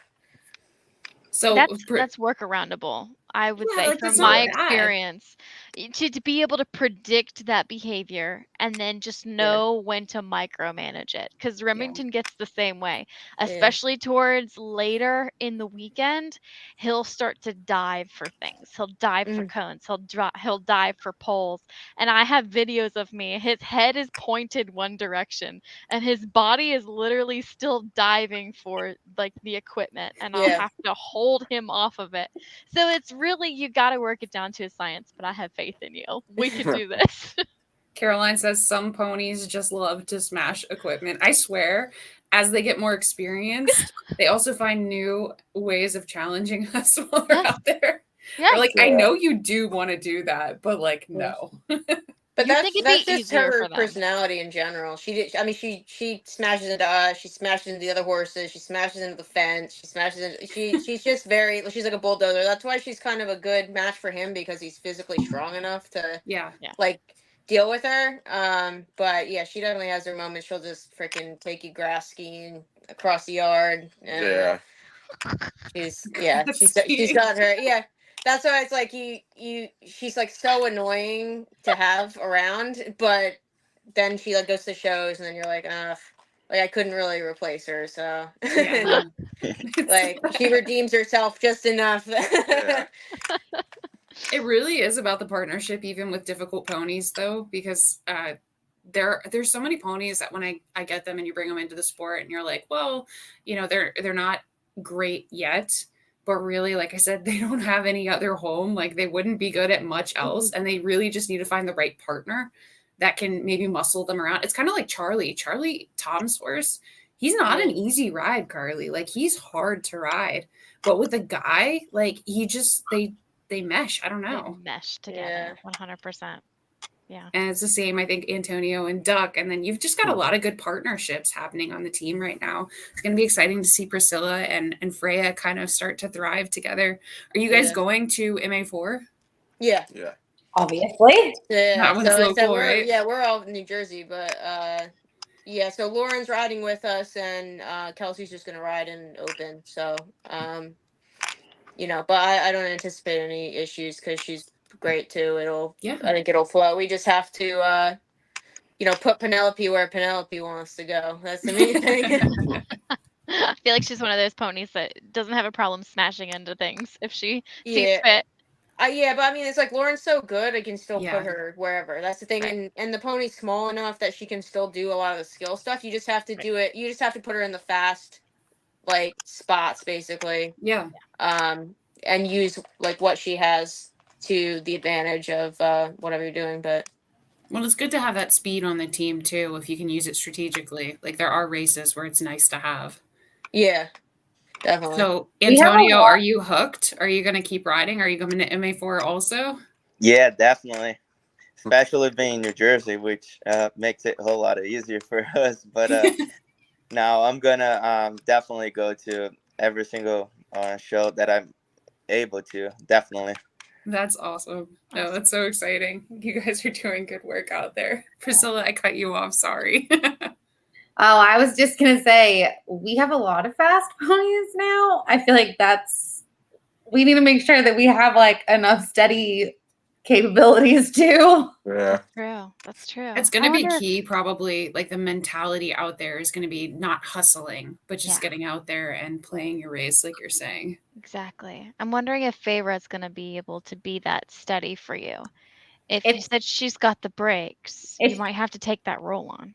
So that's workaroundable. I would yeah, say like from that's my not bad. experience, to be able to predict that behavior and then just know when to micromanage it. Because Remington gets the same way, especially towards later in the weekend. He'll start to dive for things. He'll dive for cones. He'll dive for poles. And I have videos of me. His head is pointed one direction, and his body is literally still diving for like the equipment, and I'll have to hold him off of it. So it's really, you got to work it down to a science, but I have faith in you. We can do this. Caroline says some ponies just love to smash equipment. I swear, as they get more experienced, they also find new ways of challenging us while they're out there. Yeah. They're like, I know you do want to do that, but like, no. But you think it'd that's be just easier her for them. personality in general. She smashes into us. She smashes into the other horses. She smashes into the fence. She smashes into she's just very, she's like a bulldozer. That's why she's kind of a good match for him, because he's physically strong enough to like deal with her. But yeah, she definitely has her moments. She'll just freaking take you grass skiing across the yard. And she's got her That's why it's like she's like so annoying to have around, but then she like goes to shows, and then you're like, like I couldn't really replace her, so like she redeems herself just enough. It really is about the partnership, even with difficult ponies, though, because there's so many ponies that when I get them and you bring them into the sport and you're like, well, they're not great yet, but really, like I said, they don't have any other home. Like they wouldn't be good at much else, and they really just need to find the right partner that can maybe muscle them around. It's kind of like Charlie Tom's horse. He's not an easy ride, Carly. Like he's hard to ride, but with a guy, like they mesh. I don't know. They mesh together 100%. Yeah. And it's the same, I think, Antonio and Duck. And then you've just got a lot of good partnerships happening on the team right now. It's going to be exciting to see Priscilla and Freya kind of start to thrive together. Are you guys going to MA4? Yeah. Obviously. Yeah. That one's local, right? Yeah, we're all in New Jersey, but yeah, so Lauren's riding with us, and Kelsey's just gonna ride in open. So but I don't anticipate any issues because she's great too. I think it'll flow. We just have to put Penelope where Penelope wants to go. That's the main thing. I feel like she's one of those ponies that doesn't have a problem smashing into things if she sees fit. Yeah, but I mean, it's like Lauren's so good, I can still put her wherever. That's the thing, and the pony's small enough that she can still do a lot of the skill stuff. You just have to do it. You just have to put her in the fast, like spots, basically. Yeah. And use like what she has to the advantage of whatever you're doing. But well, it's good to have that speed on the team too, if you can use it strategically. Like there are races where it's nice to have. Yeah. Definitely. So, Antonio, are you hooked? Are you going to keep riding? Are you going to MA4 also? Yeah, definitely. Especially being in New Jersey, which makes it a whole lot easier for us. But now I'm going to definitely go to every single show that I'm able to. Definitely. That's awesome. No, that's so exciting. You guys are doing good work out there. Priscilla, I cut you off. Sorry. Oh, I was just going to say, we have a lot of fast ponies now. I feel like we need to make sure that we have like enough steady capabilities too. Yeah. That's true. It's going to be key, probably. Like the mentality out there is going to be not hustling, but just getting out there and playing your race, like you're saying. Exactly. I'm wondering if Feyre's going to be able to be that steady for you. If you said she's got the breaks, you might have to take that role on.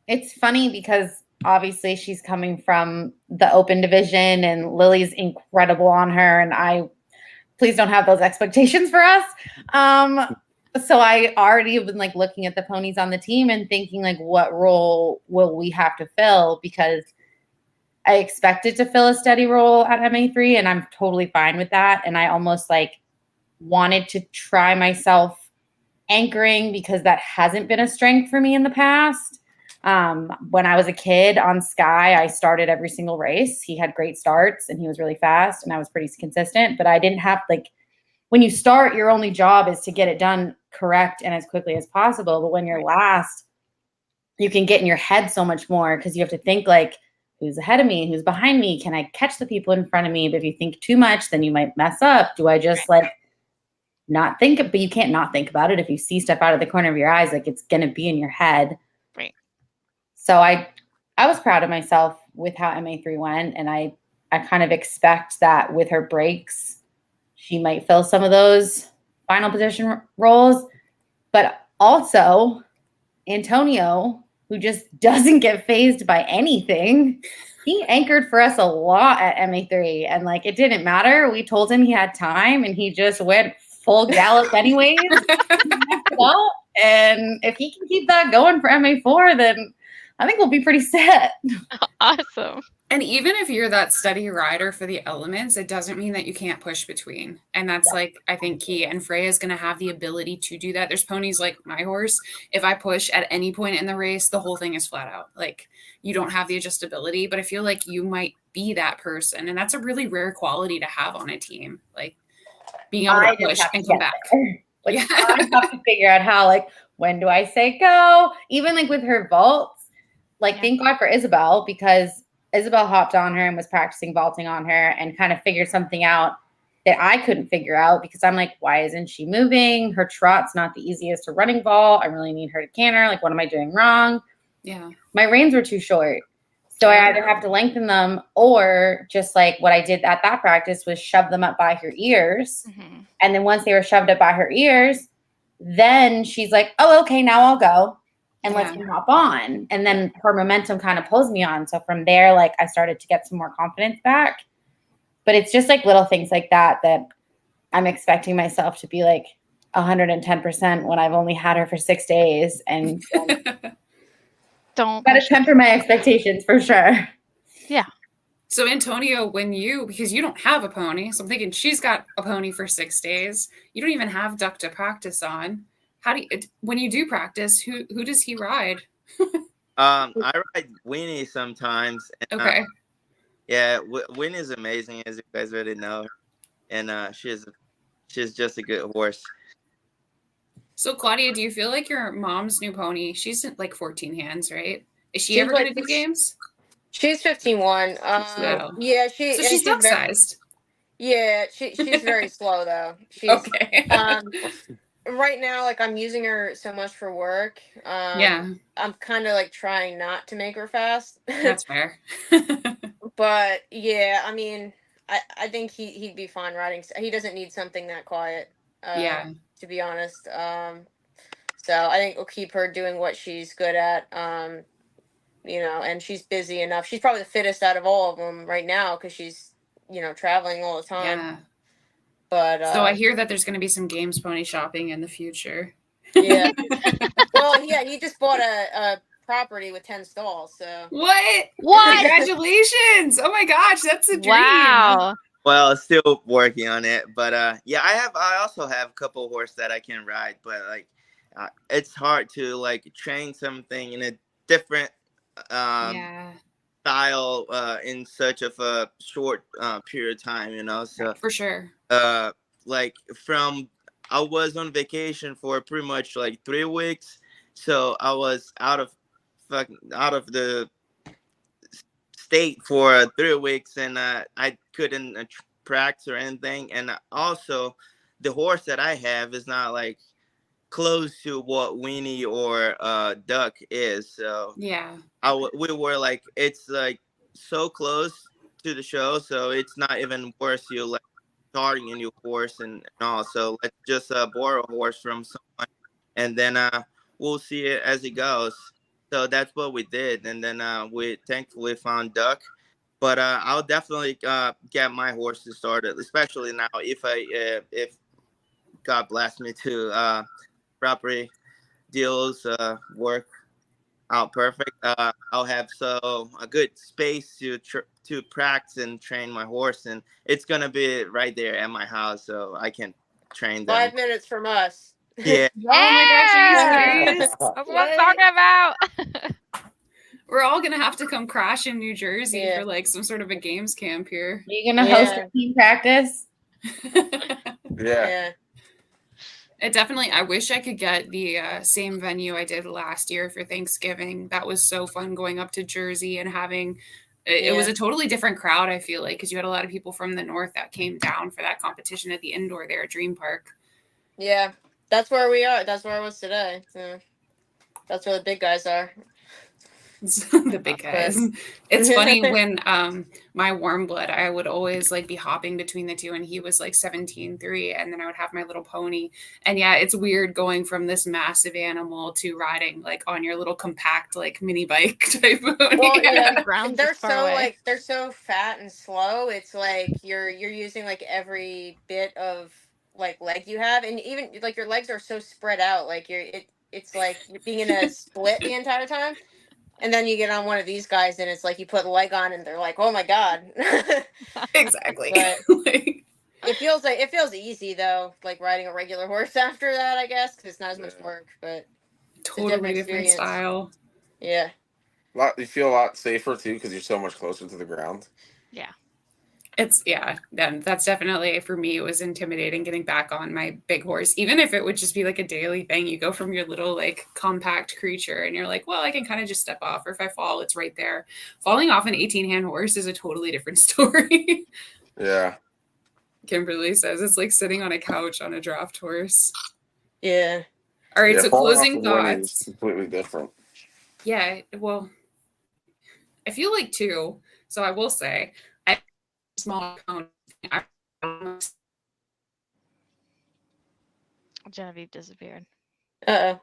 It's funny because obviously she's coming from the open division and Lily's incredible on her. And please don't have those expectations for us. So I already have been like looking at the ponies on the team and thinking like, what role will we have to fill? Because I expected to fill a steady role at MA3 and I'm totally fine with that. And I almost like wanted to try myself anchoring because that hasn't been a strength for me in the past. When I was a kid on Sky, I started every single race. He had great starts and he was really fast and I was pretty consistent, but I didn't have when you start, your only job is to get it done correct and as quickly as possible. But when you're last, you can get in your head so much more because you have to think who's ahead of me, who's behind me, can I catch the people in front of me? But if you think too much, then you might mess up. Do I just not think, but you can't not think about it. If you see stuff out of the corner of your eyes, it's going to be in your head. Right. So I was proud of myself with how MA3 went. And I kind of expect that with her breaks, she might fill some of those final position roles. But also Antonio, who just doesn't get phased by anything, he anchored for us a lot at MA3. And it didn't matter. We told him he had time and he just went full gallop anyways. And if he can keep that going for MA4, then I think we'll be pretty set. Awesome. And even if you're that steady rider for the elements, it doesn't mean that you can't push between. And that's I think key. And Freya's going to have the ability to do that. There's ponies like my horse. If I push at any point in the race, the whole thing is flat out. You don't have the adjustability, but I feel like you might be that person. And that's a really rare quality to have on a team. Being able to push and come back. I have to figure out how, when do I say go? Even with her vaults, thank God for Isabel, because Isabel hopped on her and was practicing vaulting on her and kind of figured something out that I couldn't figure out because I'm why isn't she moving? Her trot's not the easiest to running vault. I really need her to canter. What am I doing wrong? Yeah. My reins were too short. So I either have to lengthen them or just what I did at that practice was shove them up by her ears. Mm-hmm. And then once they were shoved up by her ears, then she's oh, okay, now I'll go. And let's hop on. And then her momentum kind of pulls me on. So from there, I started to get some more confidence back. But it's just little things like that I'm expecting myself to be 110% when I've only had her for 6 days. And don't gotta temper my expectations for sure. Yeah. So Antonio, because you don't have a pony, so I'm thinking she's got a pony for 6 days. You don't even have Duck to practice on. How do you, when you do practice, who does he ride? I ride Winnie sometimes. And, okay. Winnie is amazing, as you guys already know, and she's just a good horse. So Claudia, do you feel like your mom's new pony? She's 14 hands, right? Is she ever going to do games? She's 15-1. Yeah, so she's duck sized. Yeah, she's very slow though. She's okay. Right now, I'm using her so much for work. I'm kind of trying not to make her fast. That's fair. But yeah, I mean, I think he'd be fine riding. He doesn't need something that quiet. To be honest. So I think we'll keep her doing what she's good at. And she's busy enough. She's probably the fittest out of all of them right now because she's, traveling all the time. Yeah. But so I hear that there's going to be some games pony shopping in the future. Yeah. Well, yeah, he just bought a property with 10 stalls. So what? Congratulations! Oh my gosh, that's a dream. Wow. Well, still working on it, but I also have a couple horses that I can ride, but it's hard to train something in a different style in such of a short period of time, so for sure. I was on vacation for pretty much 3 weeks, so I was out of the state for 3 weeks, and I couldn't practice or anything. And also the horse that I have is not close to what Winnie or Duck is, so yeah, we were it's so close to the show, so it's not even worth you starting a new horse and all. So let's just borrow a horse from someone, and then we'll see it as it goes. So that's what we did, and then we thankfully found Duck. But I'll definitely get my horses started, especially now if God bless me to property deals work out perfect. I'll have a good space to practice and train my horse, and it's gonna be right there at my house, so I can train them. 5 minutes from us. Yeah. Oh my gosh, are you serious? That's what I'm talking about. We're all gonna have to come crash in New Jersey for like some sort of a games camp here. Are you gonna host a team practice? Yeah. It definitely, I wish I could get the same venue I did last year for Thanksgiving. That was so fun going up to Jersey and having, it was a totally different crowd, I feel like, because you had a lot of people from the north that came down for that competition at the indoor there at Dream Park. Yeah, that's where we are. That's where I was today. So that's where the big guys are. The big guys. It's funny when my warm blood, I would always like be hopping between the two, and he was like 17.3, and then I would have my little pony. And yeah, it's weird going from this massive animal to riding like on your little compact like mini bike type pony. Well, yeah, ground they're so like they're so fat and slow. It's like you're using like every bit of like leg you have, and even like your legs are so spread out. Like it's like you're being in a split the entire time. And then you get on one of these guys, and it's like you put a leg on, and they're like, "Oh my god!" Exactly. But it feels easy though, like riding a regular horse after that, I guess, because it's not as much work. But totally different style. Yeah. You feel a lot safer too because you're so much closer to the ground. Yeah. Then that's definitely, for me, it was intimidating getting back on my big horse, even if it would just be like a daily thing. You go from your little like compact creature and you're like, well, I can kind of just step off, or if I fall, it's right there. Falling off an 18-hand horse is a totally different story. Yeah. Kimberly says it's like sitting on a couch on a draft horse. Yeah. All right, so closing thoughts. Is completely different. Yeah, well, I feel like too, so I will say, small pony. Genevieve disappeared. Uh-oh.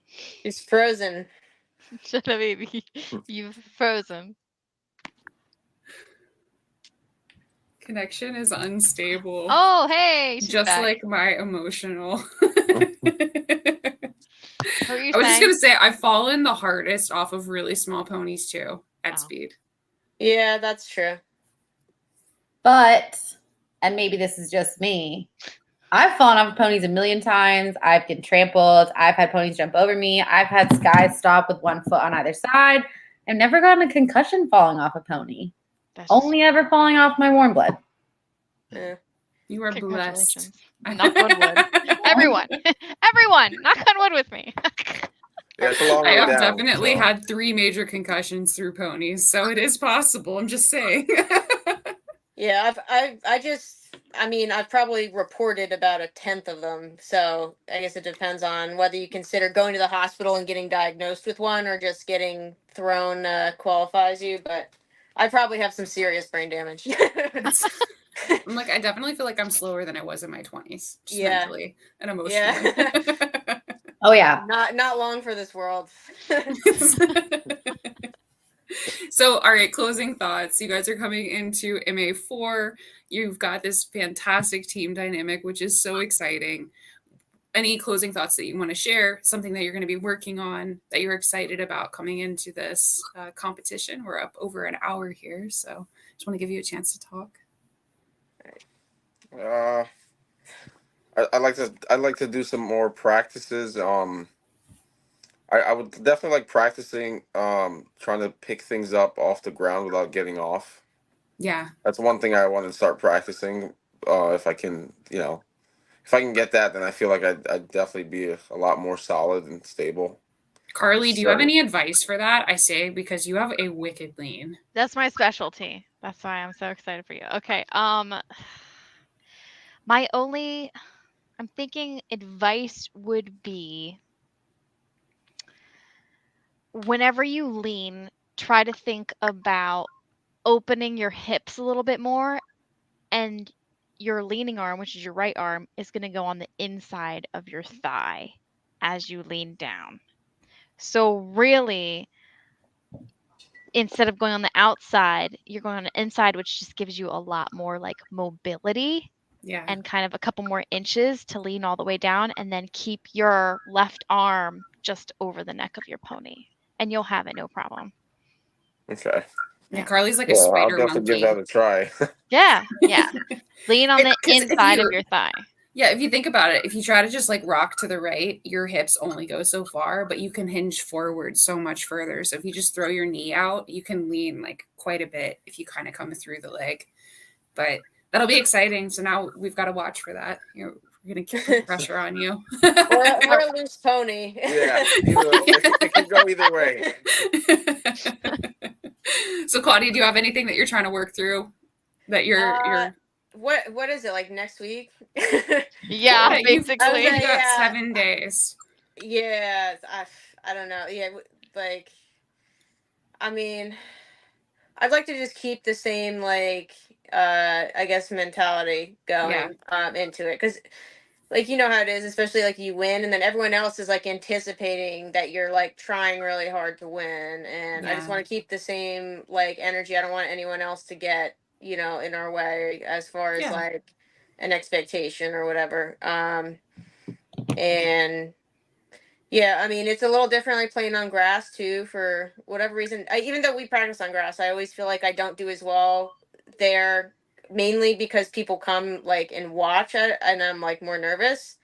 She's frozen. Genevieve, you've frozen. Connection is unstable. Oh, hey. Just back. like my emotional. I was just going to say, I've fallen the hardest off of really small ponies too at speed. Yeah, that's true. But, and maybe this is just me, I've fallen off of ponies a million times. I've been trampled. I've had ponies jump over me. I've had Sky stop with one foot on either side. I've never gotten a concussion falling off a pony. Only ever falling off my warm blood. Yeah. You are blessed. Knock on wood. Everyone, knock on wood with me. Yeah, it's a long way I have down, definitely had 3 major concussions through ponies, so it is possible. I'm just saying. Yeah, I've probably reported about 1/10 of them. So I guess it depends on whether you consider going to the hospital and getting diagnosed with one, or just getting thrown qualifies you. But I probably have some serious brain damage. I'm like, I definitely feel like I'm slower than I was in my 20s, just mentally and emotionally. Yeah. Oh yeah. Not long for this world. So, all right, closing thoughts. You guys are coming into MA4. You've got this fantastic team dynamic, which is so exciting. Any closing thoughts that you want to share? Something that you're going to be working on that you're excited about coming into this competition? We're up over an hour here, so just want to give you a chance to talk. I'd like to do some more practices. I would definitely like practicing trying to pick things up off the ground without getting off. Yeah. That's one thing I want to start practicing. If I can, if I can get that, then I feel like I'd definitely be a lot more solid and stable. Carly, do you have any advice for that? I say because you have a wicked lean. That's my specialty. That's why I'm so excited for you. Okay. I'm thinking advice would be, whenever you lean, try to think about opening your hips a little bit more, and your leaning arm, which is your right arm, is going to go on the inside of your thigh as you lean down. So really, instead of going on the outside, you're going on the inside, which just gives you a lot more like mobility. Yeah. And kind of a couple more inches to lean all the way down, and then keep your left arm just over the neck of your pony, and you'll have it no problem. Okay. Yeah, Carly's like a spider I'll definitely monkey. give that a try. Yeah. Lean on the inside of your thigh. Yeah, if you think about it, if you try to just like rock to the right, your hips only go so far, but you can hinge forward so much further. So if you just throw your knee out, you can lean like quite a bit if you kind of come through the leg. But that'll be exciting. So now we've got to watch for that. We're going to put the pressure on you. We're a loose pony. Yeah, it can go either way. So Claudia, do you have anything that you're trying to work through that you're what is it, like next week? Yeah, you've basically. got 7 days. Yeah, I don't know. Yeah, like, I mean, I'd like to just keep the same, like, I guess mentality going into it, because like, you know how it is, especially like you win and then everyone else is like anticipating that you're like trying really hard to win, and I just want to keep the same like energy. I don't want anyone else to get, you know, in our way as far as like an expectation or whatever. And yeah, I mean, it's a little different like playing on grass too, for whatever reason. Even though we practice on grass, I always feel like I don't do as well there, mainly because people come like and watch it and I'm like more nervous.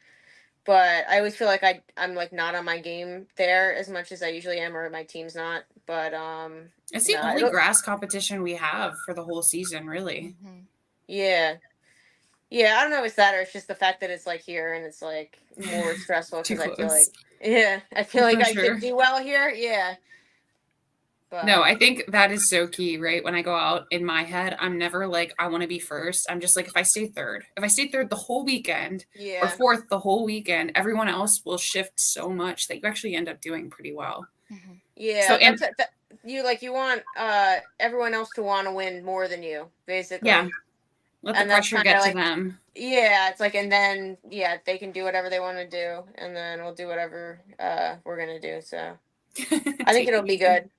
But I always feel like I'm like not on my game there as much as I usually am, or my team's not. But it's the only grass competition we have for the whole season, really. Mm-hmm. Yeah. Yeah, I don't know if it's that or it's just the fact that it's like here and it's like more stressful because I feel like I could do well here. Yeah. But no, I think that is so key, right? When I go out in my head, I'm never like, I want to be first. I'm just like, if I stay third the whole weekend or fourth the whole weekend, everyone else will shift so much that you actually end up doing pretty well. Mm-hmm. Yeah. So you want everyone else to want to win more than you, basically. Yeah. Let the pressure get to them. Yeah, it's like, and then they can do whatever they want to do, and then we'll do whatever we're gonna do. So I think it'll be good.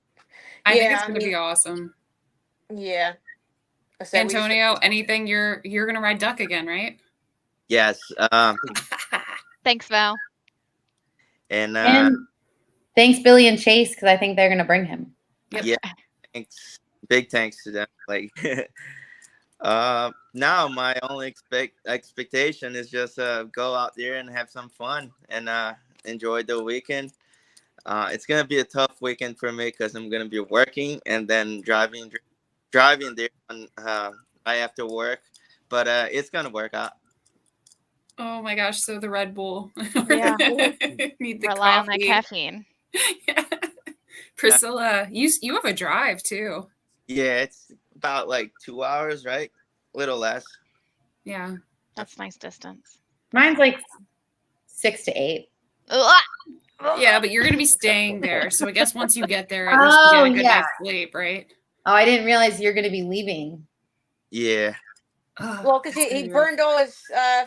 I think it's gonna be awesome. Yeah. So Antonio, anything you're gonna ride duck again, right? Yes. Thanks, Val. And thanks, Billy and Chase, because I think they're gonna bring him. Yep. Yeah. Thanks. Big thanks to them. Like now my only expectation is just go out there and have some fun and enjoy the weekend. It's gonna be a tough weekend for me because I'm gonna be working and then driving there right after work, but it's gonna work out. Oh my gosh! So the Red Bull, yeah, need the rely coffee. on that caffeine. Yeah. Priscilla, you have a drive too. Yeah, it's about like 2 hours, right? A little less. Yeah, that's nice distance. Mine's like 6 to 8. Yeah, but you're going to be staying there. So I guess once you get there, at least you get a good night's sleep, right? Oh, I didn't realize you're going to be leaving. Yeah. Well, because he burned all his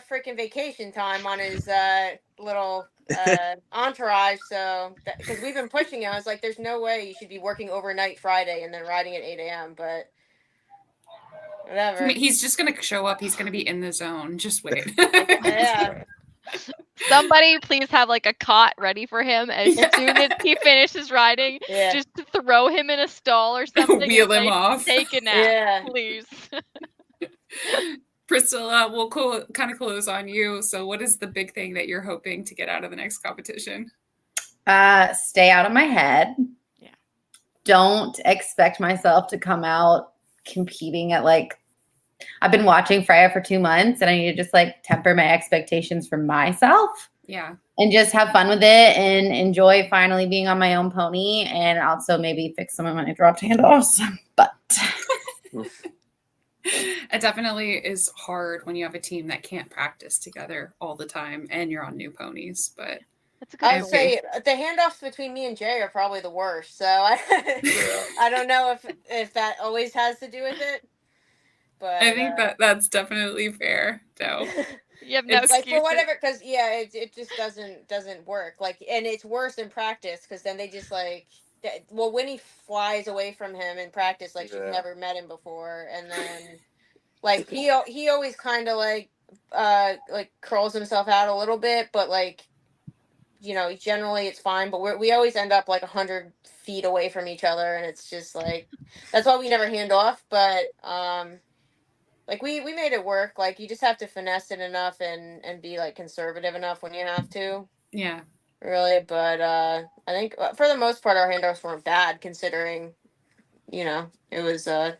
freaking vacation time on his little entourage. So, because we've been pushing him, I was like, there's no way you should be working overnight Friday and then riding at 8 a.m. But whatever. He's just going to show up. He's going to be in the zone. Just wait. Yeah. Somebody please have like a cot ready for him as soon as he finishes riding. Yeah. Just to throw him in a stall or something. Wheel him off. Take a nap, please. Priscilla, we'll kind of close on you. So what is the big thing that you're hoping to get out of the next competition? Stay out of my head. Yeah. Don't expect myself to come out competing at like, I've been watching Freya for 2 months and I need to just like temper my expectations for myself. Yeah. And just have fun with it and enjoy finally being on my own pony, and also maybe fix some of my dropped handles. But it definitely is hard when you have a team that can't practice together all the time and you're on new ponies. But I would say the handoffs between me and Jay are probably the worst. So I don't know if that always has to do with it. But I think that's definitely fair, though. You have no excuse. Like for whatever, because it just doesn't work. Like, and it's worse in practice because then they just like, well, Winnie flies away from him in practice like she's never met him before, and then like he always kind of like curls himself out a little bit, but like, you know, generally it's fine. But we always end up like 100 feet away from each other, and it's just like that's why we never hand off. But like we made it work. Like you just have to finesse it enough and be like conservative enough when you have to. Yeah. Really, but I think for the most part our handoffs weren't bad considering, it was there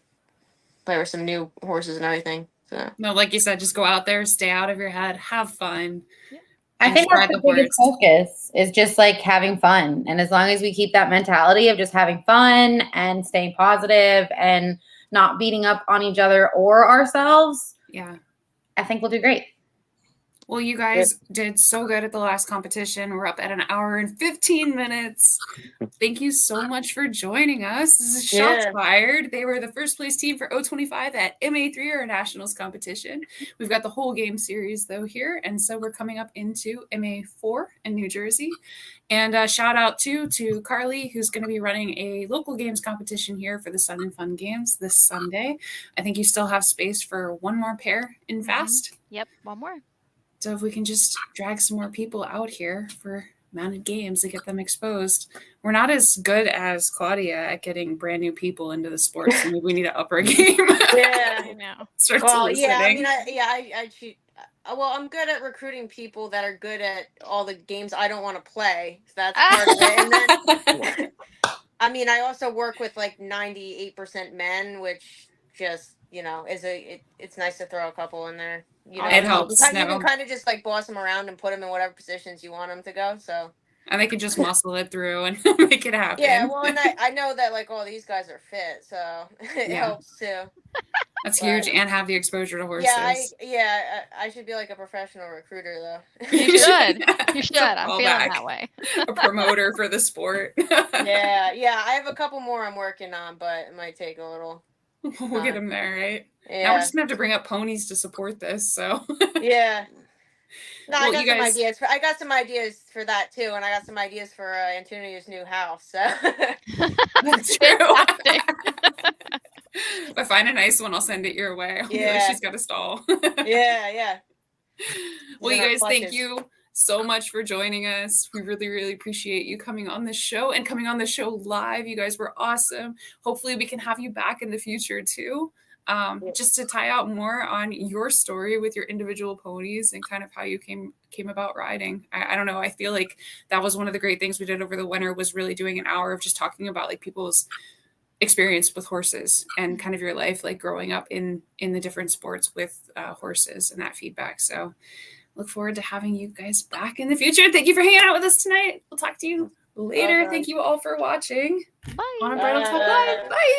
were some new horses and everything. So No, like you said, just go out there, stay out of your head, have fun. I think try that's the the biggest horse. focus is just like having fun. And as long as we keep that mentality of just having fun and staying positive and not beating up on each other or ourselves, Yeah. I think we'll do great. Well, you guys did so good at the last competition. We're up at an hour and 15 minutes. Thank you so much for joining us. This is Shots Fired. They were the first place team for O25 at MA3 or Nationals competition. We've got the whole game series though here. And so we're coming up into MA4 in New Jersey. And shout out to Carly, who's going to be running a local games competition here for the Sun and Fun Games this Sunday. I think you still have space for one more pair in fast. Yep, one more. So if we can just drag some more people out here for mounted games to get them exposed. We're not as good as Claudia at getting brand new people into the sport, so maybe we need to up our game. Yeah, I know. Well, yeah, I mean, I shoot. Well, I'm good at recruiting people that are good at all the games I don't want to play. So that's part of it. And then, I mean, I also work with like 98% men, which just it's nice to throw a couple in there. It helps. You can kind of just like boss them around and put them in whatever positions you want them to go. So. And they can just muscle it through and make it happen. Yeah, well, and I know that like all these guys are fit, so it helps too. That's huge, and have the exposure to horses. I should be like a professional recruiter though. You should. You should. I'm feeling that way. A promoter for the sport. Yeah. I have a couple more I'm working on, but it might take a little. We'll get them there, right? Yeah. Now we're just gonna have to bring up ponies to support this. So. Yeah. No, well, I got some ideas for that too, and I got some ideas for Antonia's new house. So. That's true. If I find a nice one, I'll send it your way. She's got a stall. Yeah. Well, you guys, thank you so much for joining us. We really, really appreciate you coming on the show and coming on the show live. You guys were awesome. Hopefully we can have you back in the future too. Just to tie out more on your story with your individual ponies and kind of how you came about riding. I don't know. I feel like that was one of the great things we did over the winter was really doing an hour of just talking about like people's experience with horses and kind of your life, like growing up in the different sports with horses and that feedback. So look forward to having you guys back in the future. Thank you for hanging out with us tonight. We'll talk to you later. Thank you all for watching. Bye. On a Bridal Talk Live. Bye.